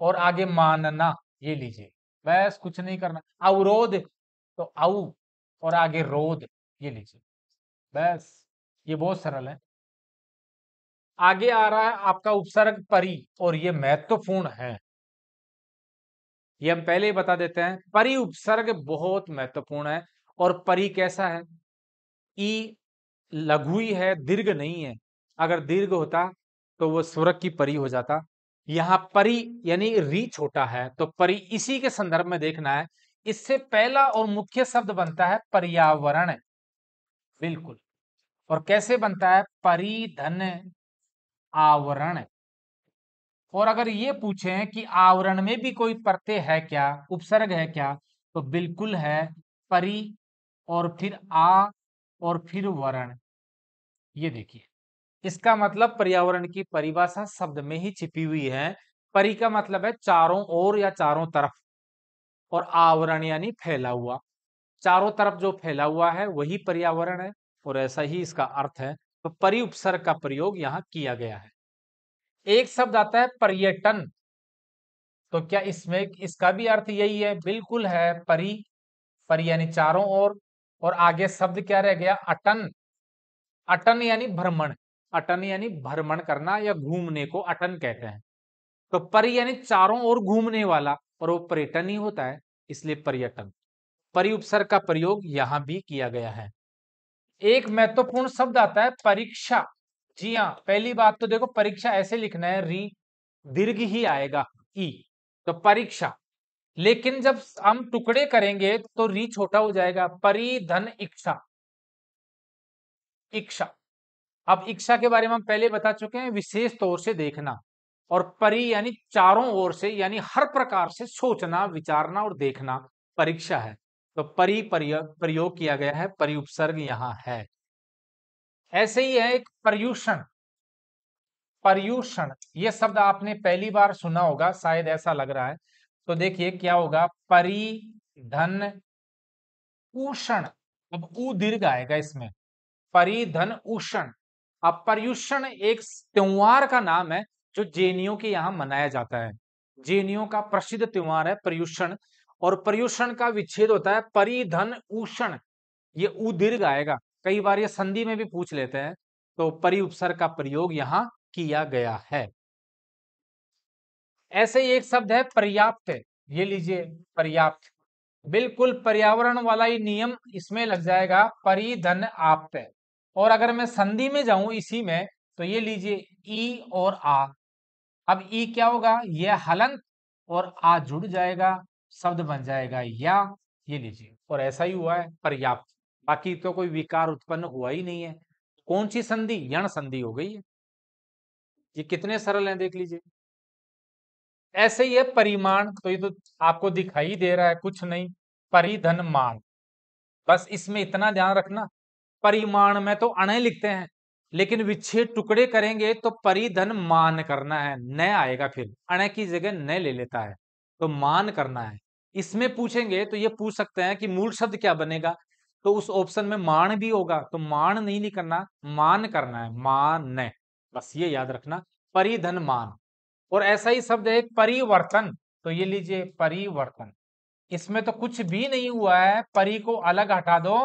और आगे मानना, ये लीजिए, बस कुछ नहीं करना। अवरोध तो औ, और आगे रोध, ये लीजिए, बस ये बहुत सरल है। आगे आ रहा है आपका उपसर्ग परि, और ये महत्वपूर्ण है, ये हम पहले ही बता देते हैं। परि उपसर्ग बहुत महत्वपूर्ण है। और परि कैसा है, ई लघु ही है, दीर्घ नहीं है। अगर दीर्घ होता तो वो स्वर्ग की परी हो जाता। यहाँ परी यानी री छोटा है, तो परी इसी के संदर्भ में देखना है। इससे पहला और मुख्य शब्द बनता है पर्यावरण, बिल्कुल। और कैसे बनता है, परिधन आवरण। और अगर ये पूछें कि आवरण में भी कोई प्रत्यय है क्या, उपसर्ग है क्या, तो बिल्कुल है, परि, और फिर आ, और फिर वर्ण। ये देखिए, इसका मतलब पर्यावरण की परिभाषा शब्द में ही छिपी हुई है। परि का मतलब है चारों ओर या चारों तरफ, और आवरण यानी फैला हुआ, चारों तरफ जो फैला हुआ है वही पर्यावरण है। और ऐसा ही इसका अर्थ है, तो परि उपसर्ग का प्रयोग यहाँ किया गया है। एक शब्द आता है पर्यटन, तो क्या इसमें इसका भी अर्थ यही है, बिल्कुल है, परि यानी चारों ओर। और आगे शब्द क्या रह गया, अटन। अटन यानी भ्रमण, अटन यानी भ्रमण करना या घूमने को अटन कहते हैं। तो परि यानी चारों ओर घूमने वाला, और वो पर्यटन ही होता है, इसलिए पर्यटन। परि उपसर्ग का प्रयोग यहां भी किया गया है। एक महत्वपूर्ण शब्द आता है परीक्षा। जी हाँ, पहली बात तो देखो, परीक्षा ऐसे लिखना है, री दीर्घ ही आएगा, ई, तो परीक्षा। लेकिन जब हम टुकड़े करेंगे तो री छोटा हो जाएगा, परिधन इक्षा, इक्षा। अब इच्छा के बारे में हम पहले बता चुके हैं, विशेष तौर से देखना। और परि यानी चारों ओर से, यानी हर प्रकार से सोचना, विचारना और देखना, परीक्षा है। तो परि प्रयोग किया गया है, परि उपसर्ग यहां है। ऐसे ही है एक पर्यूषण। पर्यूषण ये शब्द आपने पहली बार सुना होगा, शायद ऐसा लग रहा है। तो देखिए क्या होगा, परिधन उषण, अब ऊ दीर्घ आएगा इसमें, परिधन उषण। अब पर्युषण एक त्योहार का नाम है जो जैनियों के यहाँ मनाया जाता है। जैनियों का प्रसिद्ध त्योहार है पर्युषण, और पर्युषण का विच्छेद होता है परिधन उषण। ये उ दीर्घ आएगा, कई बार ये संधि में भी पूछ लेते हैं, तो परि उपसर्ग का प्रयोग यहां किया गया है। ऐसे ही एक शब्द है पर्याप्त, ये लीजिए पर्याप्त, बिल्कुल पर्यावरण वाला ही नियम इसमें लग जाएगा, परिधन आप्त। और अगर मैं संधि में जाऊं इसी में, तो ये लीजिए ई और आ। अब ई क्या होगा, यह हलंत, और आ जुड़ जाएगा, शब्द बन जाएगा या, ये लीजिए। और ऐसा ही हुआ है पर्याप्त, बाकी तो कोई विकार उत्पन्न हुआ ही नहीं है। कौन सी संधि, यण संधि हो गई है। ये कितने सरल हैं देख लीजिए। ऐसे ही है परिमाण, तो ये तो आपको दिखाई दे रहा है, कुछ नहीं, परिधन मान। बस इसमें इतना ध्यान रखना, परिमाण में तो अणे लिखते हैं, लेकिन विच्छेद टुकड़े करेंगे तो परिधन मान करना है, न आएगा, फिर अणे की जगह न ले लेता है, तो मान करना है। इसमें पूछेंगे तो ये पूछ सकते हैं कि मूल शब्द क्या बनेगा, तो उस ऑप्शन में मान भी होगा, तो मान नहीं लिखना, मान करना है, मान। बस ये याद रखना, परिधन मान। और ऐसा ही शब्द है एक परिवर्तन, तो ये लीजिए परिवर्तन, इसमें तो कुछ भी नहीं हुआ है, परी को अलग हटा दो,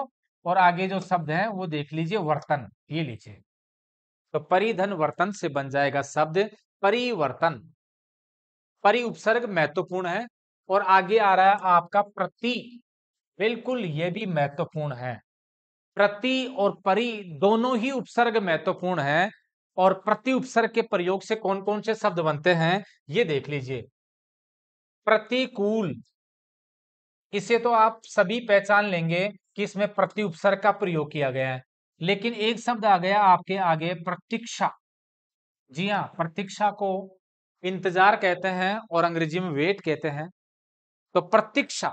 और आगे जो शब्द है वो देख लीजिए वर्तन, ये लीजिए। तो परिधन वर्तन से बन जाएगा शब्द परिवर्तन। परि उपसर्ग महत्वपूर्ण है। और आगे आ रहा है आपका प्रति, बिल्कुल ये भी महत्वपूर्ण है। प्रति और परि दोनों ही उपसर्ग महत्वपूर्ण है। और प्रति उपसर्ग के प्रयोग से कौन कौन से शब्द बनते हैं, ये देख लीजिए। प्रतिकूल, इसे तो आप सभी पहचान लेंगे कि इसमें प्रति उपसर्ग का प्रयोग किया गया है। लेकिन एक शब्द आ गया आपके आगे, प्रतीक्षा। जी हाँ, प्रतीक्षा को इंतजार कहते हैं और अंग्रेजी में वेट कहते हैं। तो प्रतीक्षा,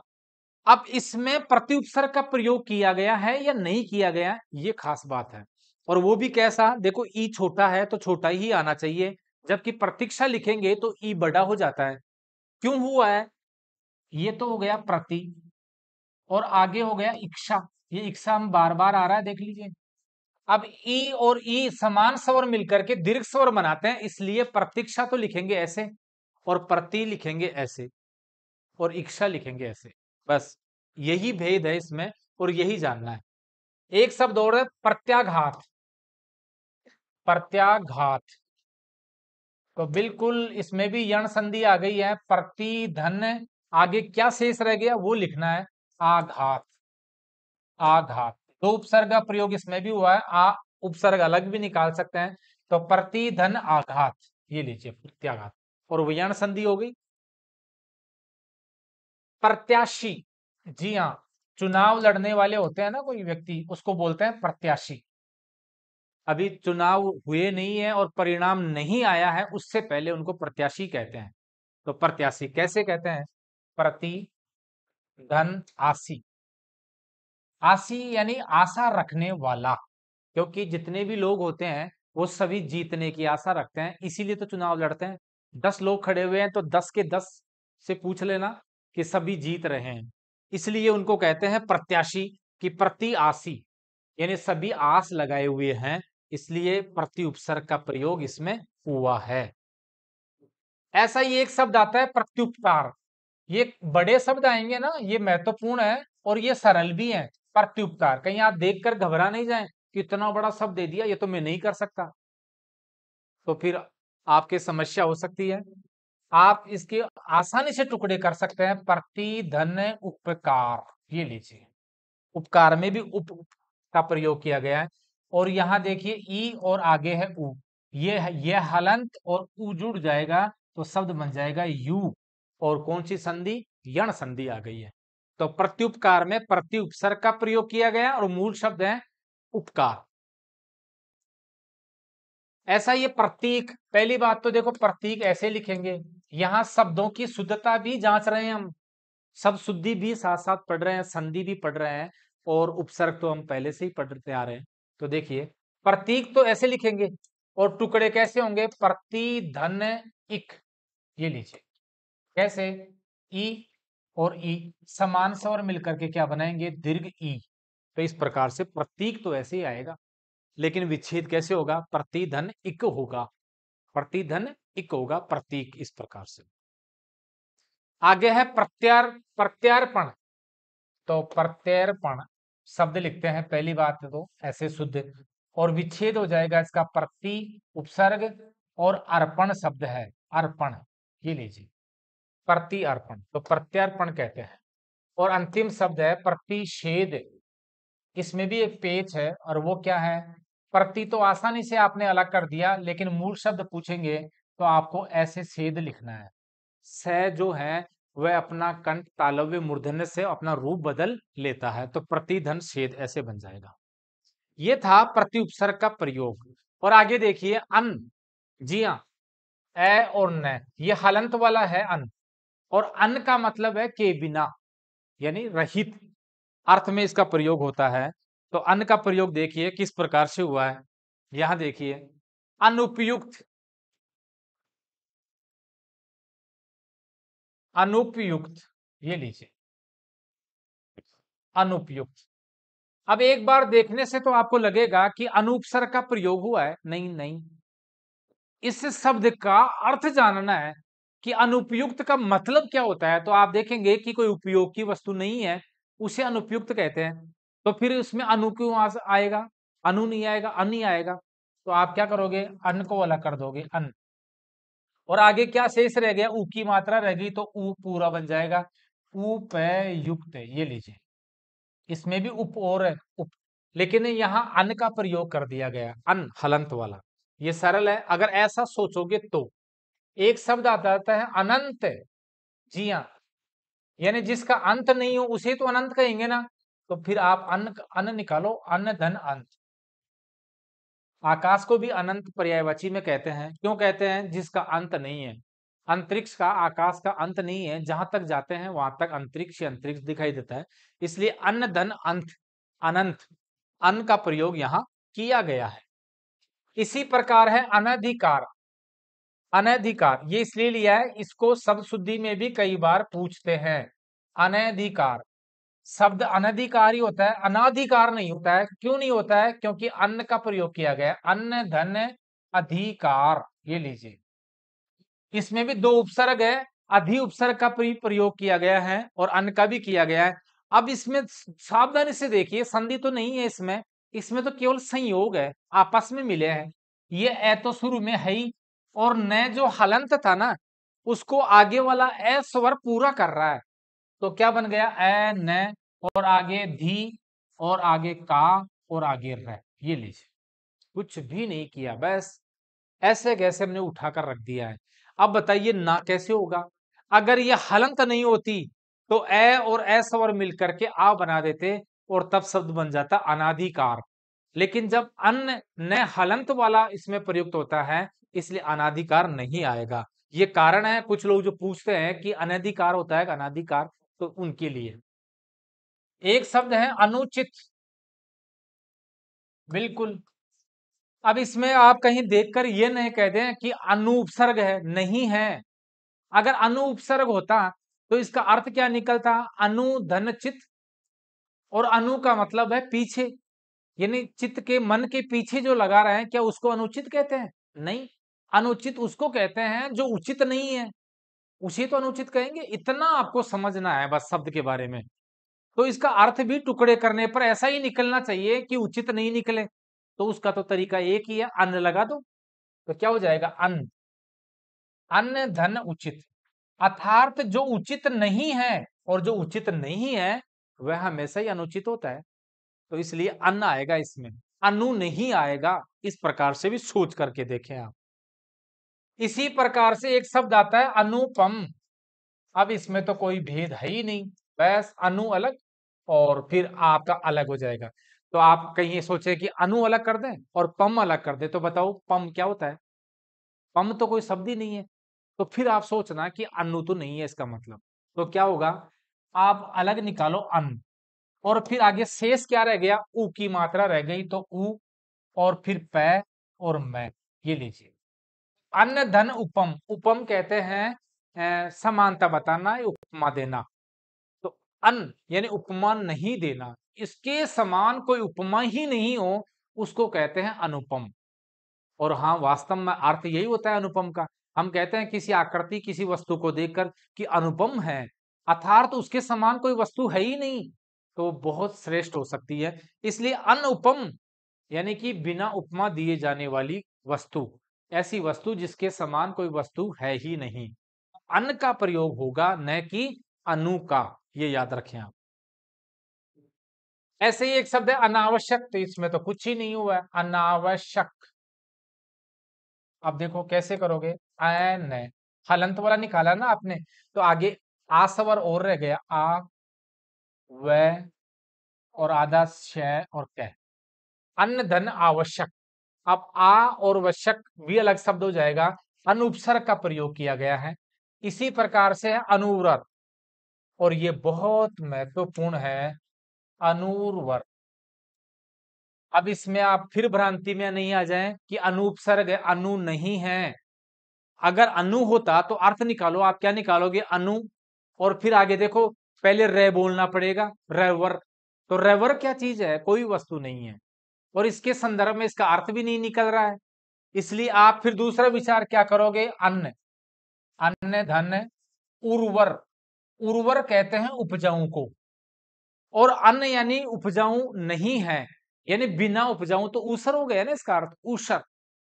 अब इसमें प्रति उपसर्ग का प्रयोग किया गया है या नहीं किया गया, ये खास बात है। और वो भी कैसा, देखो ई छोटा है तो छोटा ही आना चाहिए, जबकि प्रतीक्षा लिखेंगे तो ई बड़ा हो जाता है। क्यों हुआ है, ये तो हो गया प्रति, और आगे हो गया इच्छा। ये इच्छा हम बार बार आ रहा है, देख लीजिए। अब ई और ई समान स्वर मिलकर के दीर्घ स्वर बनाते हैं, इसलिए प्रतीक्षा तो लिखेंगे ऐसे, और प्रति लिखेंगे ऐसे, और इच्छा लिखेंगे ऐसे। बस यही भेद है इसमें, और यही जानना है। एक शब्द और है प्रत्याघात। प्रत्याघात, तो बिल्कुल इसमें भी यण संधि आ गई है, प्रति धन, आगे क्या शेष रह गया वो लिखना है, आघात। आघात, दो उपसर्ग का प्रयोग इसमें भी हुआ है, आ उपसर्ग अलग भी निकाल सकते हैं। तो प्रति धन आघात, ये लीजिए प्रत्याघात, और व्यण संधि हो गई। प्रत्याशी, जी हाँ, चुनाव लड़ने वाले होते हैं ना कोई व्यक्ति, उसको बोलते हैं प्रत्याशी। अभी चुनाव हुए नहीं है और परिणाम नहीं आया है, उससे पहले उनको प्रत्याशी कहते हैं। तो प्रत्याशी कैसे कहते हैं, प्रति धन आसी। आसी यानी आशा रखने वाला, क्योंकि जितने भी लोग होते हैं वो सभी जीतने की आशा रखते हैं, इसीलिए तो चुनाव लड़ते हैं। 10 लोग खड़े हुए हैं तो 10 के 10 से पूछ लेना कि सभी जीत रहे हैं, इसलिए उनको कहते हैं प्रत्याशी। कि प्रति आसी यानी सभी आस लगाए हुए हैं, इसलिए प्रति उपसर्ग का प्रयोग इसमें हुआ है। ऐसा ही एक शब्द आता है प्रत्युपकार। ये बड़े शब्द आएंगे ना, ये महत्वपूर्ण है और ये सरल भी है। प्रत्युपकार, कहीं आप देखकर घबरा नहीं जाएं कि इतना बड़ा शब्द दे दिया, ये तो मैं नहीं कर सकता, तो फिर आपके समस्या हो सकती है। आप इसके आसानी से टुकड़े कर सकते हैं, प्रति धन उपकार, ये लीजिए। उपकार में भी उप का प्रयोग किया गया है। और यहां देखिए ई और आगे है उ, ये हलंत और उ जुड़ जाएगा, तो शब्द बन जाएगा यू। और कौन सी संधि, यण संधि आ गई है। तो प्रत्युपकार में प्रति उपसर्ग का प्रयोग किया गया और मूल शब्द है उपकार। ऐसा ये प्रतीक, पहली बात तो देखो प्रतीक ऐसे लिखेंगे, यहां शब्दों की शुद्धता भी जांच रहे हैं हम, सब शुद्धि भी साथ साथ पढ़ रहे हैं, संधि भी पढ़ रहे हैं, और उपसर्ग तो हम पहले से ही पढ़ते आ रहे हैं। तो देखिए प्रतीक तो ऐसे लिखेंगे, और टुकड़े कैसे होंगे, प्रति धन इक, ये लीजिए। कैसे, ई और ई समान स्वर मिलकर के क्या बनाएंगे, दीर्घ ई। तो इस प्रकार से प्रतीक तो ऐसे ही आएगा, लेकिन विच्छेद कैसे होगा, प्रतिधन इक होगा, प्रतिधन इक होगा प्रतीक, इस प्रकार से। आगे है प्रत्यार्पण। तो प्रत्यर्पण शब्द लिखते हैं पहली बात तो ऐसे शुद्ध, और विच्छेद हो जाएगा इसका प्रति उपसर्ग, और अर्पण शब्द है अर्पण, ये लीजिए प्रति अर्पण, तो प्रत्यार्पण कहते हैं। और अंतिम शब्द है प्रतिषेध। इसमें भी एक पेच है, और वो क्या है, प्रति तो आसानी से आपने अलग कर दिया, लेकिन मूल शब्द पूछेंगे तो आपको ऐसे छेद लिखना है। स जो है वह अपना कंठ तालव्य मूर्धन्य से अपना रूप बदल लेता है, तो प्रतिधन छेद ऐसे बन जाएगा। ये था प्रति उपसर्ग का प्रयोग। और आगे देखिए अन, जी हाँ, ए और न, ये हलंत वाला है अन, और अन का मतलब है के बिना, यानी रहित अर्थ में इसका प्रयोग होता है। तो अन का प्रयोग देखिए किस प्रकार से हुआ है, यहां देखिए अनुपयुक्त, अनुपयुक्त, ये लीजिए अनुपयुक्त। अब एक बार देखने से तो आपको लगेगा कि अनुपसर्ग का प्रयोग हुआ है, नहीं नहीं, इस शब्द का अर्थ जानना है कि अनुपयुक्त का मतलब क्या होता है। तो आप देखेंगे कि कोई उपयोग की वस्तु नहीं है, उसे अनुपयुक्त कहते हैं। तो फिर उसमें अनु क्यों आएगा, अनु नहीं आएगा, अन ही आएगा। तो आप क्या करोगे, अन को अलग कर दोगे, अन, और आगे क्या शेष रह गया, ऊ की मात्रा रह गई, तो ऊ पूरा बन जाएगा, उपयुक्त, ये लीजिए। इसमें भी उप और है, उप, लेकिन यहाँ अन का प्रयोग कर दिया गया, अन हलंत वाला। ये सरल है, अगर ऐसा सोचोगे तो। एक शब्द आता है अनंत, जी हाँ, यानी जिसका अंत नहीं हो उसे तो अनंत कहेंगे ना। तो फिर आप अन अन निकालो, अन्न धन अंत। आकाश को भी अनंत पर्यायवाची में कहते हैं, क्यों कहते हैं, जिसका अंत नहीं है। अंतरिक्ष का, आकाश का अंत नहीं है, जहां तक जाते हैं वहां तक अंतरिक्ष ही अंतरिक्ष दिखाई देता है। इसलिए अन्न धन अंत, अनंत, अन का प्रयोग यहां किया गया है। इसी प्रकार है अनधिकार, अनधिकार ये इसलिए लिया है, इसको शब्द शुद्धि में भी कई बार पूछते हैं। अनधिकार शब्द अनधिकारी होता है, अनाधिकार नहीं होता है। क्यों नहीं होता है, क्योंकि अन्न का प्रयोग किया गया है, अन्न धन अधिकार, ये लीजिए। इसमें भी दो उपसर्ग है, अधि उपसर्ग का प्रयोग किया गया है और अन्न का भी किया गया है। अब इसमें सावधानी से देखिए, संधि तो नहीं है इसमें, इसमें तो केवल संयोग है, आपस में मिले हैं। ये ए तो शुरू में है ही, और न जो हलंत था ना, उसको आगे वाला ए स्वर पूरा कर रहा है। तो क्या बन गया, ए न, और आगे धी, और आगे का, और आगे र, ये लीजिए। कुछ भी नहीं किया, बस ऐसे कैसे हमने उठाकर रख दिया है। अब बताइए ना कैसे होगा, अगर ये हलंत नहीं होती तो ए और ए स्वर मिलकर के आ बना देते, और तब शब्द बन जाता अनाधिकार। लेकिन जब अन्न न हलंत वाला इसमें प्रयुक्त होता है, इसलिए अनाधिकार नहीं आएगा। ये कारण है, कुछ लोग जो पूछते हैं कि अनधिकार होता है अनाधिकार, तो उनके लिए। एक शब्द है अनुचित, बिल्कुल। अब इसमें आप कहीं देखकर ये नहीं कह दें कि अनुपसर्ग है, नहीं है। अगर अनुपसर्ग होता तो इसका अर्थ क्या निकलता, अनुधनचित, और अनु का मतलब है पीछे, यानी चित्त के मन के पीछे जो लगा रहे हैं, क्या उसको अनुचित कहते हैं, नहीं। अनुचित उसको कहते हैं जो उचित नहीं है, उसे तो अनुचित कहेंगे। इतना आपको समझना है बस शब्द के बारे में। तो इसका अर्थ भी टुकड़े करने पर ऐसा ही निकलना चाहिए कि उचित नहीं निकले। तो उसका तो तरीका एक ही है, अन्न लगा दो, तो क्या हो जाएगा, अन्न, अन्न धन उचित। अर्थात जो उचित नहीं है, और जो उचित नहीं है वह हमेशा ही अनुचित होता है। तो इसलिए अन्न आएगा इसमें, अनु नहीं आएगा। इस प्रकार से भी सोच करके देखें आप। इसी प्रकार से एक शब्द आता है अनुपम। अब इसमें तो कोई भेद है ही नहीं, बस अनु अलग और फिर आपका अलग हो जाएगा। तो आप कहीं ये सोचे कि अनु अलग कर दें और पम अलग कर दें, तो बताओ पम क्या होता है, पम तो कोई शब्द ही नहीं है। तो फिर आप सोचना कि अनु तो नहीं है इसका मतलब। तो क्या होगा, आप अलग निकालो अन, और फिर आगे शेष क्या रह गया, ऊ की मात्रा रह गई, तो ऊ, और फिर पै और मैं, ये लीजिए। अन्न धन उपम, उपम कहते हैं समानता बताना, उपमा देना। तो अन यानी उपमा नहीं देना, इसके समान कोई उपमा ही नहीं हो, उसको कहते हैं अनुपम। और हाँ, वास्तव में अर्थ यही होता है अनुपम का, हम कहते हैं किसी आकृति किसी वस्तु को देखकर कि अनुपम है, अर्थात उसके समान कोई वस्तु है ही नहीं, तो बहुत श्रेष्ठ हो सकती है। इसलिए अनुपम यानी कि बिना उपमा दिए जाने वाली वस्तु, ऐसी वस्तु जिसके समान कोई वस्तु है ही नहीं। अन का प्रयोग होगा, न कि अनु का, ये याद रखें आप। ऐसे ही एक शब्द है अनावश्यक, तो इसमें तो कुछ ही नहीं हुआ है, अनावश्यक। अब देखो कैसे करोगे, एन हलंत वाला निकाला ना आपने, तो आगे आ सवर और रह गया, आ व और आधा शय और कै, अन्न धन आवश्यक। अब आ और वश्यक भी अलग शब्द हो जाएगा, अनुपसर्ग का प्रयोग किया गया है। इसी प्रकार से है अनुव्रत, और ये बहुत महत्वपूर्ण है, अनुर्वर। अब इसमें आप फिर भ्रांति में नहीं आ जाएं कि अनुपसर्ग है, अनु नहीं है। अगर अनु होता तो अर्थ निकालो, आप क्या निकालोगे, अनु, और फिर आगे देखो, पहले रे बोलना पड़ेगा, रेवर। तो रेवर क्या चीज है, कोई वस्तु नहीं है, और इसके संदर्भ में इसका अर्थ भी नहीं निकल रहा है। इसलिए आप फिर दूसरा विचार क्या करोगे, अन्न, अन्न धन उर्वर, उर्वर कहते हैं उपजाऊ को, और अन्न यानी उपजाऊ नहीं है, यानी बिना उपजाऊ, तो ऊसर हो गया ना इसका अर्थ, ऊसर।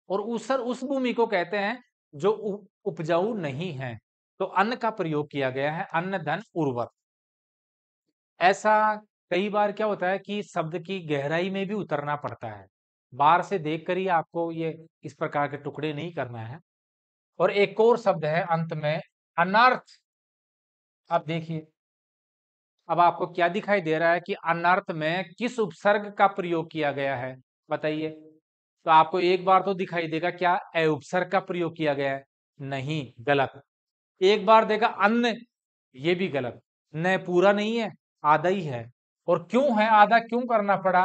और ऊसर उस भूमि को कहते हैं जो उपजाऊ नहीं है, तो अन्न का प्रयोग किया गया है, अन्न धन उर्वर। ऐसा कई बार क्या होता है कि शब्द की गहराई में भी उतरना पड़ता है, बाहर से देखकर ही आपको ये इस प्रकार के टुकड़े नहीं करना है। और एक और शब्द है अंत में, अनर्थ। अब देखिए, अब आपको क्या दिखाई दे रहा है कि अनर्थ में किस उपसर्ग का प्रयोग किया गया है, बताइए। तो आपको एक बार तो दिखाई देगा क्या, ए उपसर्ग का प्रयोग किया गया है, नहीं, गलत। एक बार देगा अन्न, ये भी गलत, न पूरा नहीं है, आधा ही है। और क्यों है आधा, क्यों करना पड़ा,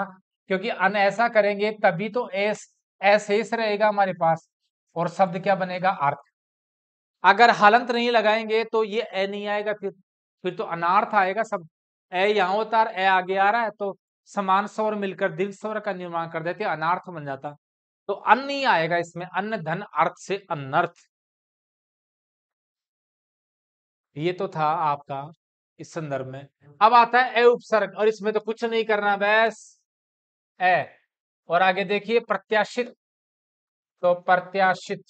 क्योंकि अन ऐसा करेंगे तभी तो एस शेष रहेगा हमारे पास, और शब्द क्या बनेगा, अर्थ। अगर हलंत नहीं लगाएंगे तो ये ए नहीं आएगा, फिर तो अनार्थ आएगा सब। ए यहाँ होता है, ए आगे आ रहा है, तो समान स्वर मिलकर दीर्घ स्वर का निर्माण कर देते, अनार्थ बन जाता। तो अन्न नहीं आएगा इसमें, अन्न धन अर्थ से अनर्थ। ये तो था आपका इस संदर्भ में। अब आता है ए उपसर्ग, और इसमें तो कुछ नहीं करना, बस ए। और आगे देखिए प्रत्याशित, तो प्रत्याशित,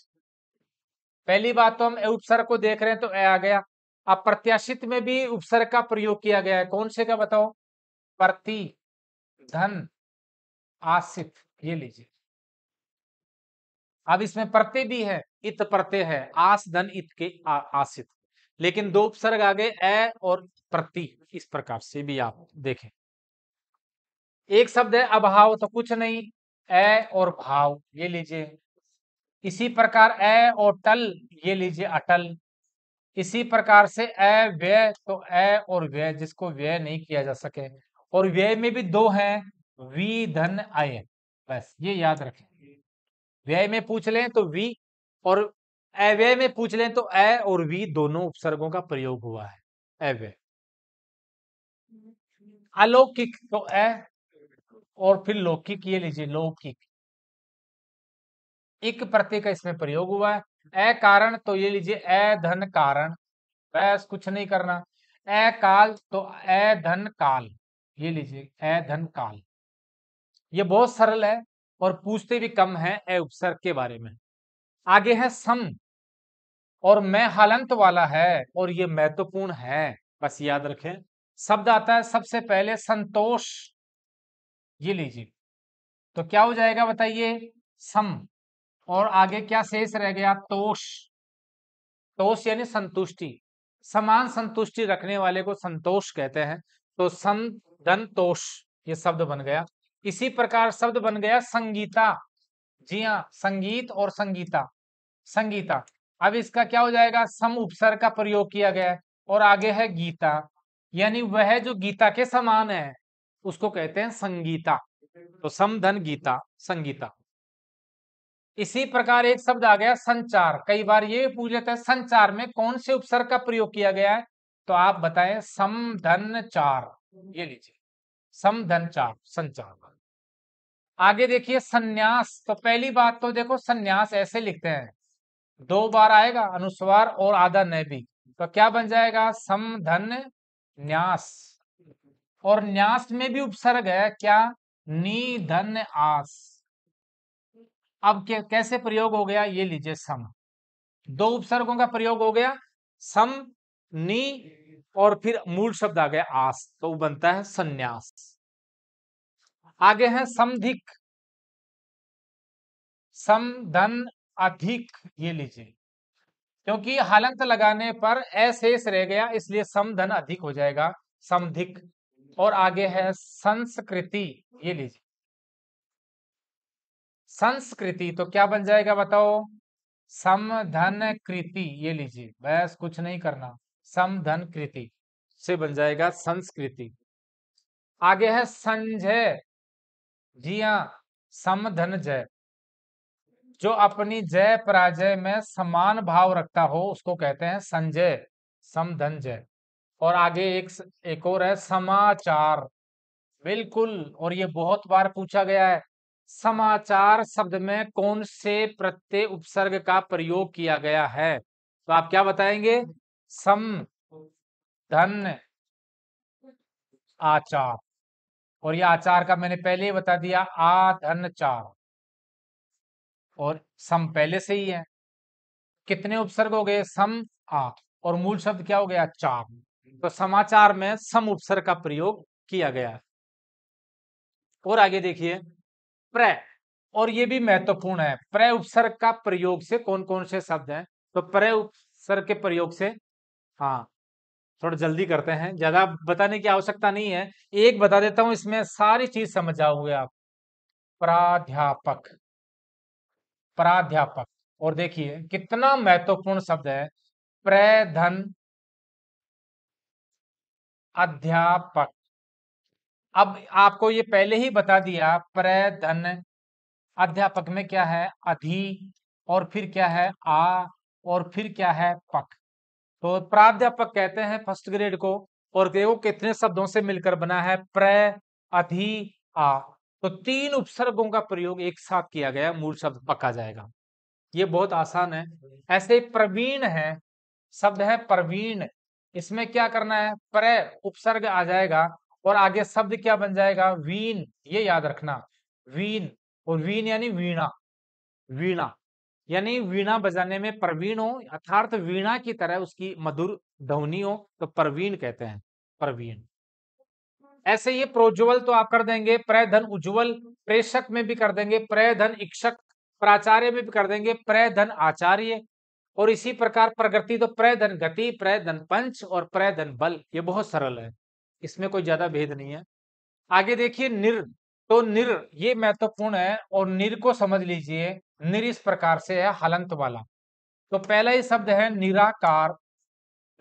पहली बात तो हम ए उपसर्ग को देख रहे हैं तो ए आ गया। अब प्रत्याशित में भी उपसर्ग का प्रयोग किया गया है, कौन से का बताओ, प्रति धन आसित, ये लीजिए। अब इसमें प्रत्यय भी है, इत प्रत्यय है, आस धन इत के आसित, लेकिन दो उपसर्ग आ गए, ए और प्रति, इस प्रकार से भी आप देखें। एक शब्द है अभाव, तो कुछ नहीं, ए और भाव, ये लीजिए। इसी प्रकार ए और टल, ये लीजिए अटल। इसी प्रकार से ए व्यय, तो ए और व्यय, जिसको व्यय नहीं किया जा सके। और व्यय में भी दो हैं, वी धन अय, बस ये याद रखें। व्यय में पूछ लें तो वी, और अव्यय में पूछ लें तो ए और वी दोनों उपसर्गों का प्रयोग हुआ है, अव्यय। अलौकिक, तो ए, और फिर लौकिक, ये लीजिए लौकिक, इक प्रत्यय का इसमें प्रयोग हुआ है। ए कारण, तो ये लीजिए ए धन कारण, बस कुछ नहीं करना। ए काल, तो ए धन काल, ये लीजिए ए धन काल। ये बहुत सरल है, और पूछते भी कम है ए उपसर्ग के बारे में। आगे है सम, और मैं हलंत वाला है, और ये महत्वपूर्ण है, बस याद रखें। शब्द आता है सबसे पहले संतोष, ये लीजिए, तो क्या हो जाएगा बताइए, सम, और आगे क्या शेष रह गया, तोष। तोष यानी संतुष्टि, समान संतुष्टि रखने वाले को संतोष कहते हैं, तो सम धन तोष, ये शब्द बन गया। इसी प्रकार शब्द बन गया संगीता, जी हाँ, संगीत और संगीता, संगीता। अब इसका क्या हो जाएगा, सम उपसर्ग का प्रयोग किया गया है, और आगे है गीता, यानी वह जो गीता के समान है उसको कहते हैं संगीता, तो सम धन गीता, संगीता। इसी प्रकार एक शब्द आ गया संचार, कई बार ये पूछ लेते हैं संचार में कौन से उपसर्ग का प्रयोग किया गया है, तो आप बताएं सम धन चार, ये लीजिए सम धन चार, संचार। आगे देखिए संन्यास, तो पहली बात तो देखो संन्यास ऐसे लिखते हैं, दो बार आएगा अनुस्वार और आधा न भी, तो क्या बन जाएगा? सम धन न्यास। और न्यास में भी उपसर्ग है क्या? नी धन आस। अब कैसे प्रयोग हो गया ये लीजिए, सम दो उपसर्गों का प्रयोग हो गया, सम, नी, और फिर मूल शब्द आ गया आस, तो बनता है संन्यास। आगे है समधिक, सम धन अधिक, ये लीजिए, क्योंकि हलंत लगाने पर अशेष रह गया इसलिए सम धन अधिक हो जाएगा, समधिक। और आगे है संस्कृति, ये लीजिए, संस्कृति तो क्या बन जाएगा बताओ? सम धन कृति, ये लीजिए, बस कुछ नहीं करना, सम धन कृति से बन जाएगा संस्कृति। आगे है संजय, जी हाँ, सम धन जय, जो अपनी जय पराजय में समान भाव रखता हो उसको कहते हैं संजय, सम धन जय। और आगे एक और है समाचार, बिल्कुल, और ये बहुत बार पूछा गया है, समाचार शब्द में कौन से प्रत्यय उपसर्ग का प्रयोग किया गया है? तो आप क्या बताएंगे? सम धन आचार, और ये आचार का मैंने पहले ही बता दिया, आ धन चार, और सम पहले से ही है। कितने उपसर्ग हो गए? सम, आ, और मूल शब्द क्या हो गया? चार। तो समाचार में सम उपसर्ग का प्रयोग किया गया है। और आगे देखिए, प्र, और ये भी महत्वपूर्ण है, प्र उपसर्ग का प्रयोग से कौन कौन से शब्द हैं? तो प्र उपसर्ग के प्रयोग से, हाँ, थोड़ा जल्दी करते हैं, ज्यादा बताने की आवश्यकता नहीं है, एक बता देता हूं, इसमें सारी चीज समझ जाओगे आप। प्राध्यापक, प्राध्यापक, और देखिए कितना महत्वपूर्ण शब्द है, प्रधन अध्यापक। अब आपको ये पहले ही बता दिया, प्रधन अध्यापक में क्या है? अधि, और फिर क्या है? आ, और फिर क्या है? पक। तो प्राध्यापक कहते हैं फर्स्ट ग्रेड को, और देखो कितने शब्दों से मिलकर बना है, प्र, अधि, आ। तो तीन उपसर्गों का प्रयोग एक साथ किया गया, मूल शब्द पका जाएगा। ये बहुत आसान है। ऐसे ही प्रवीण है, शब्द है प्रवीण, इसमें क्या करना है? प्र उपसर्ग आ जाएगा, और आगे शब्द क्या बन जाएगा? वीण, ये याद रखना, वीण। और वीण यानी वीणा, वीणा यानी वीणा बजाने में प्रवीण हो, अर्थात वीणा की तरह उसकी मधुर ध्वनि हो, तो प्रवीण कहते हैं, प्रवीण। ऐसे ये प्रोज्वल तो आप कर देंगे, प्रधन उज्ज्वल, प्रेषक में भी कर देंगे, प्रधन इक्षक, प्राचार्य में भी कर देंगे, प्रधन आचार्य। और इसी प्रकार प्रगति तो प्रधन गति, प्रधन पंच, और प्रधन बल। ये बहुत सरल है, इसमें कोई ज्यादा भेद नहीं है। आगे देखिए निर, तो निर ये महत्वपूर्ण है, और निर को समझ लीजिए, निर इस प्रकार से है, हलंत वाला। तो पहला ही शब्द है निराकार,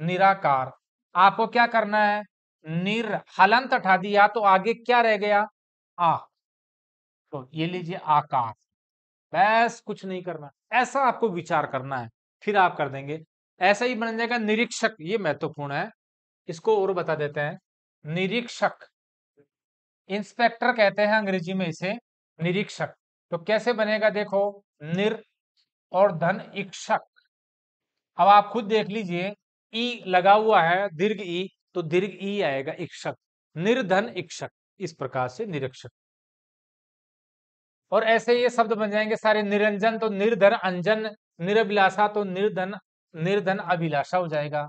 निराकार। आपको क्या करना है? निर हलंत हटा दिया तो आगे क्या रह गया? आ, तो ये लीजिए आकार, बस कुछ नहीं करना, ऐसा आपको विचार करना है, फिर आप कर देंगे। ऐसा ही बन जाएगा निरीक्षक, ये महत्वपूर्ण है, इसको और बता देते हैं। निरीक्षक, इंस्पेक्टर कहते हैं अंग्रेजी में इसे, निरीक्षक। तो कैसे बनेगा देखो, निर और धन इक्षक। अब आप खुद देख लीजिए, ई लगा हुआ है, दीर्घ ई, तो दीर्घ ई आएगा, इक्षक, निर्धन इक्षक, इस प्रकार से निरीक्षक। और ऐसे ये शब्द बन जाएंगे सारे, निरंजन तो निर्धन अंजन, निरभिलाषा तो निर्धन, निर्धन अभिलाषा हो जाएगा।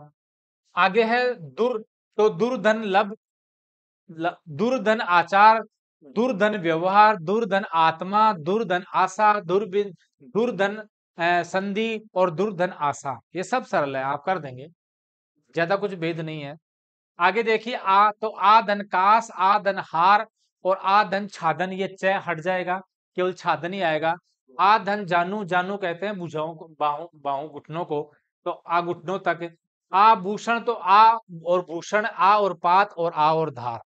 आगे है दुर, तो दुर्धन लब, दुर्धन आचार, दुर्धन व्यवहार, दुर्धन आत्मा, दुर्धन आशा, दुर्बिन, दुर्धन संधि, और दुर्धन आशा। ये सब सरल है, आप कर देंगे, ज्यादा कुछ भेद नहीं है। आगे देखिए, आ, तो आ धन कास, आ धन हार, और आ धन छादन, ये च हट जाएगा, केवल छादन ही आएगा। आ धन जानू, जानू कहते हैं भुजाओं को, बाहों बाहों घुटनों को, तो आ घुटनों तक। आ भूषण, तो आ और भूषण, आ और पात, और आ और धार,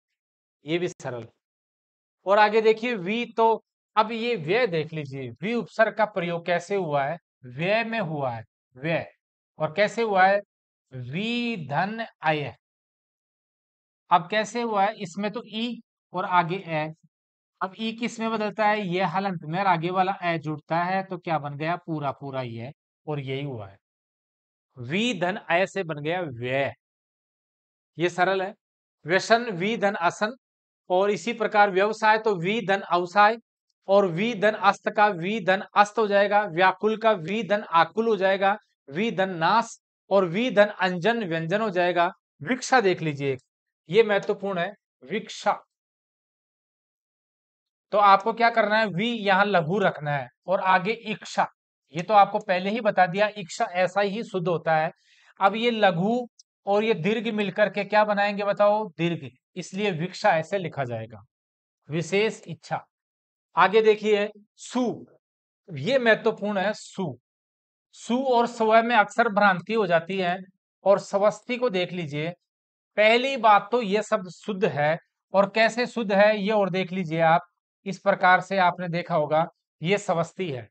ये भी सरल। और आगे देखिए वी, तो अब ये व्यय देख लीजिए, वी उपसर्ग का प्रयोग कैसे हुआ है? व्यय में हुआ है, व्यय। और कैसे हुआ है? वी धन आय। अब कैसे हुआ है? इसमें तो ई और आगे ए, अब ई किस में बदलता है? ये हलंत में, और आगे वाला ए जुड़ता है, तो क्या बन गया? पूरा पूरा ये। और यही हुआ है। वी धन अय से बन गया व्यय, ये सरल है। व्यसन वी धन असन, और इसी प्रकार व्यवसाय तो वी धन अवसाय, और वी धन अस्त का वी धन अस्त हो जाएगा, व्याकुल का वी धन आकुल हो जाएगा, वी धन नाश, और वी धन अंजन व्यंजन हो जाएगा। विक्षा देख लीजिए, ये महत्वपूर्ण है, विक्षा। तो आपको क्या करना है, वी यहां लघु रखना है और आगे इक्षा, ये तो आपको पहले ही बता दिया, इक्षा ऐसा ही शुद्ध होता है। अब ये लघु और ये दीर्घ मिलकर के क्या बनाएंगे बताओ, दीर्घ, इसलिए विक्षा ऐसे लिखा जाएगा, विशेष इच्छा। आगे देखिए सु, ये महत्वपूर्ण है, सु। सु और स्व में अक्सर भ्रांति हो जाती है, और स्वस्ति को देख लीजिए। पहली बात तो ये शब्द शुद्ध है, और कैसे शुद्ध है ये और देख लीजिए आप। इस प्रकार से आपने देखा होगा, ये स्वस्ति है,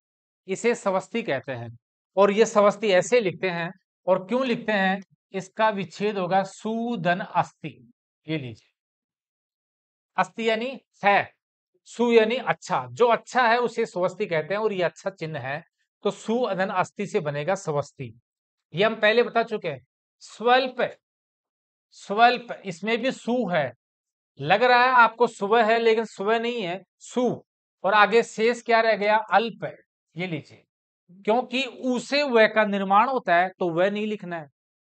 इसे स्वस्ति कहते हैं, और ये स्वस्ति ऐसे लिखते हैं। और क्यों लिखते हैं, इसका विच्छेद होगा सुधन अस्थि, ये लीजिए, अस्थि यानी है, सु यानी अच्छा, जो अच्छा है उसे स्वस्ति कहते हैं, और ये अच्छा चिन्ह है, तो सु अधन अस्थि से बनेगा स्वस्ति। ये हम पहले बता चुके हैं। स्वल्प, स्वल्प इसमें भी सु है, लग रहा है आपको सुबह है लेकिन सुबह नहीं है, सु, और आगे शेष क्या रह गया, अल्प, ये लीजिए, क्योंकि उ से वह का निर्माण होता है तो वह नहीं लिखना है,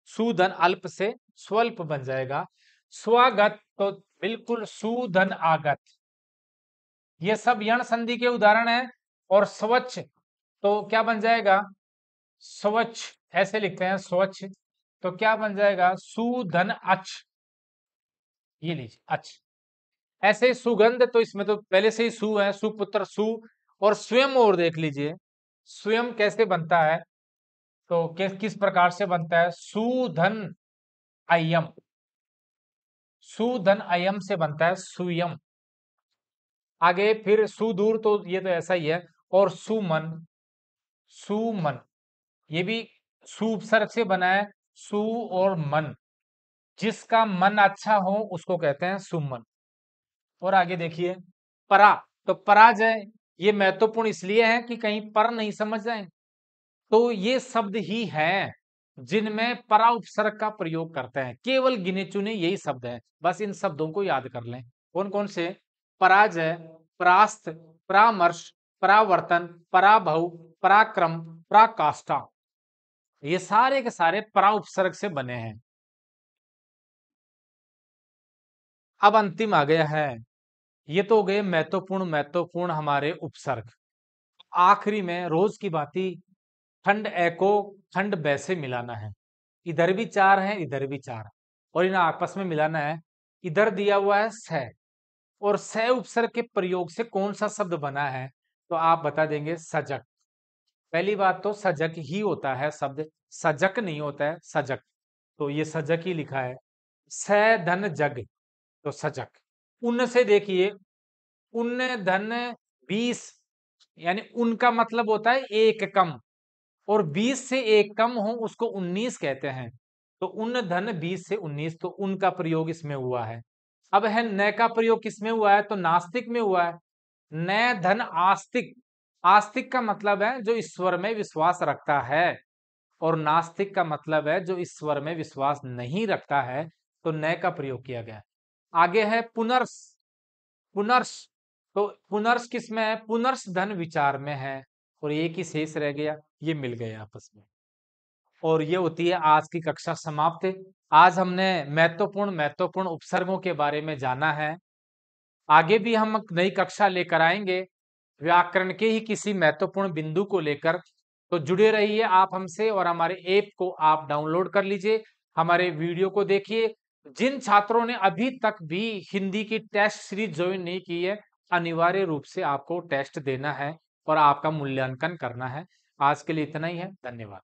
सुधन अल्प से स्वल्प बन जाएगा। स्वागत तो बिल्कुल सुधन आगत, ये सब यण संधि के उदाहरण है। और स्वच्छ तो क्या बन जाएगा, स्वच्छ, ऐसे लिखते हैं स्वच्छ, तो क्या बन जाएगा, सुधन अच्छ, ये लीजिए अच्छ। ऐसे सुगंध, तो इसमें तो पहले से ही सु है, सुपुत्र सु। और स्वयं और देख लीजिए, स्वयं कैसे बनता है, तो किस प्रकार से बनता है, सुधन अयम, सुधन अयम से बनता है सुयम। आगे फिर सुदूर, तो ये तो ऐसा ही है। और सुमन, सुमन, ये भी सु उपसर्ग से बना है, सु और मन, जिसका मन अच्छा हो उसको कहते हैं सुमन। और आगे देखिए परा, तो पराजय, ये महत्वपूर्ण इसलिए है कि कहीं पर नहीं समझ जाए, तो ये शब्द ही हैं जिनमें परा उपसर्ग का प्रयोग करते हैं, केवल गिने चुने यही शब्द हैं, बस इन शब्दों को याद कर लें। कौन कौन से, पराजय, परास्त, परामर्श, परावर्तन, पराभव, पराक्रम, पराकाष्ठा, ये सारे के सारे परा उपसर्ग से बने हैं। अब अंतिम आ गया है, ये तो हो गए महत्वपूर्ण महत्वपूर्ण हमारे उपसर्ग। आखिरी में रोज की भांति खंड ए को खंड ब से मिलाना है, इधर भी चार है इधर भी चार, और इन्हें आपस में मिलाना है। इधर दिया हुआ है स, और स उपसर्ग के प्रयोग से कौन सा शब्द बना है, तो आप बता देंगे सजग। पहली बात तो सजग ही होता है शब्द, सजक नहीं होता है, सजग, तो ये सजग ही लिखा है। स धन जग, तो सजग। उन से देखिए, उन धन 20, यानी उनका मतलब होता है एक कम, और 20 से एक कम हो उसको 19 कहते हैं, तो उन धन 20 से 19, तो उनका प्रयोग इसमें हुआ है। अब है न का प्रयोग किसमें हुआ है, तो नास्तिक में हुआ है। न धन आस्तिक, आस्तिक का मतलब है जो ईश्वर में विश्वास रखता है, और नास्तिक का मतलब है जो ईश्वर में विश्वास नहीं रखता है, तो न का प्रयोग किया गया। आगे है पुनर्स, पुनर्स, तो पुनर्स किसमें है, पुनर्स धन विचार में है, और एक ही शेष रह गया, ये मिल गए आपस में। और ये होती है आज की कक्षा समाप्त। आज हमने महत्वपूर्ण महत्वपूर्ण उपसर्गों के बारे में जाना है। आगे भी हम नई कक्षा लेकर आएंगे व्याकरण के ही किसी महत्वपूर्ण बिंदु को लेकर, तो जुड़े रहिए आप हमसे, और हमारे ऐप को आप डाउनलोड कर लीजिए, हमारे वीडियो को देखिए। जिन छात्रों ने अभी तक भी हिंदी की टेस्ट सीरीज ज्वाइन नहीं की है, अनिवार्य रूप से आपको टेस्ट देना है और आपका मूल्यांकन करना है। आज के लिए इतना ही है, धन्यवाद।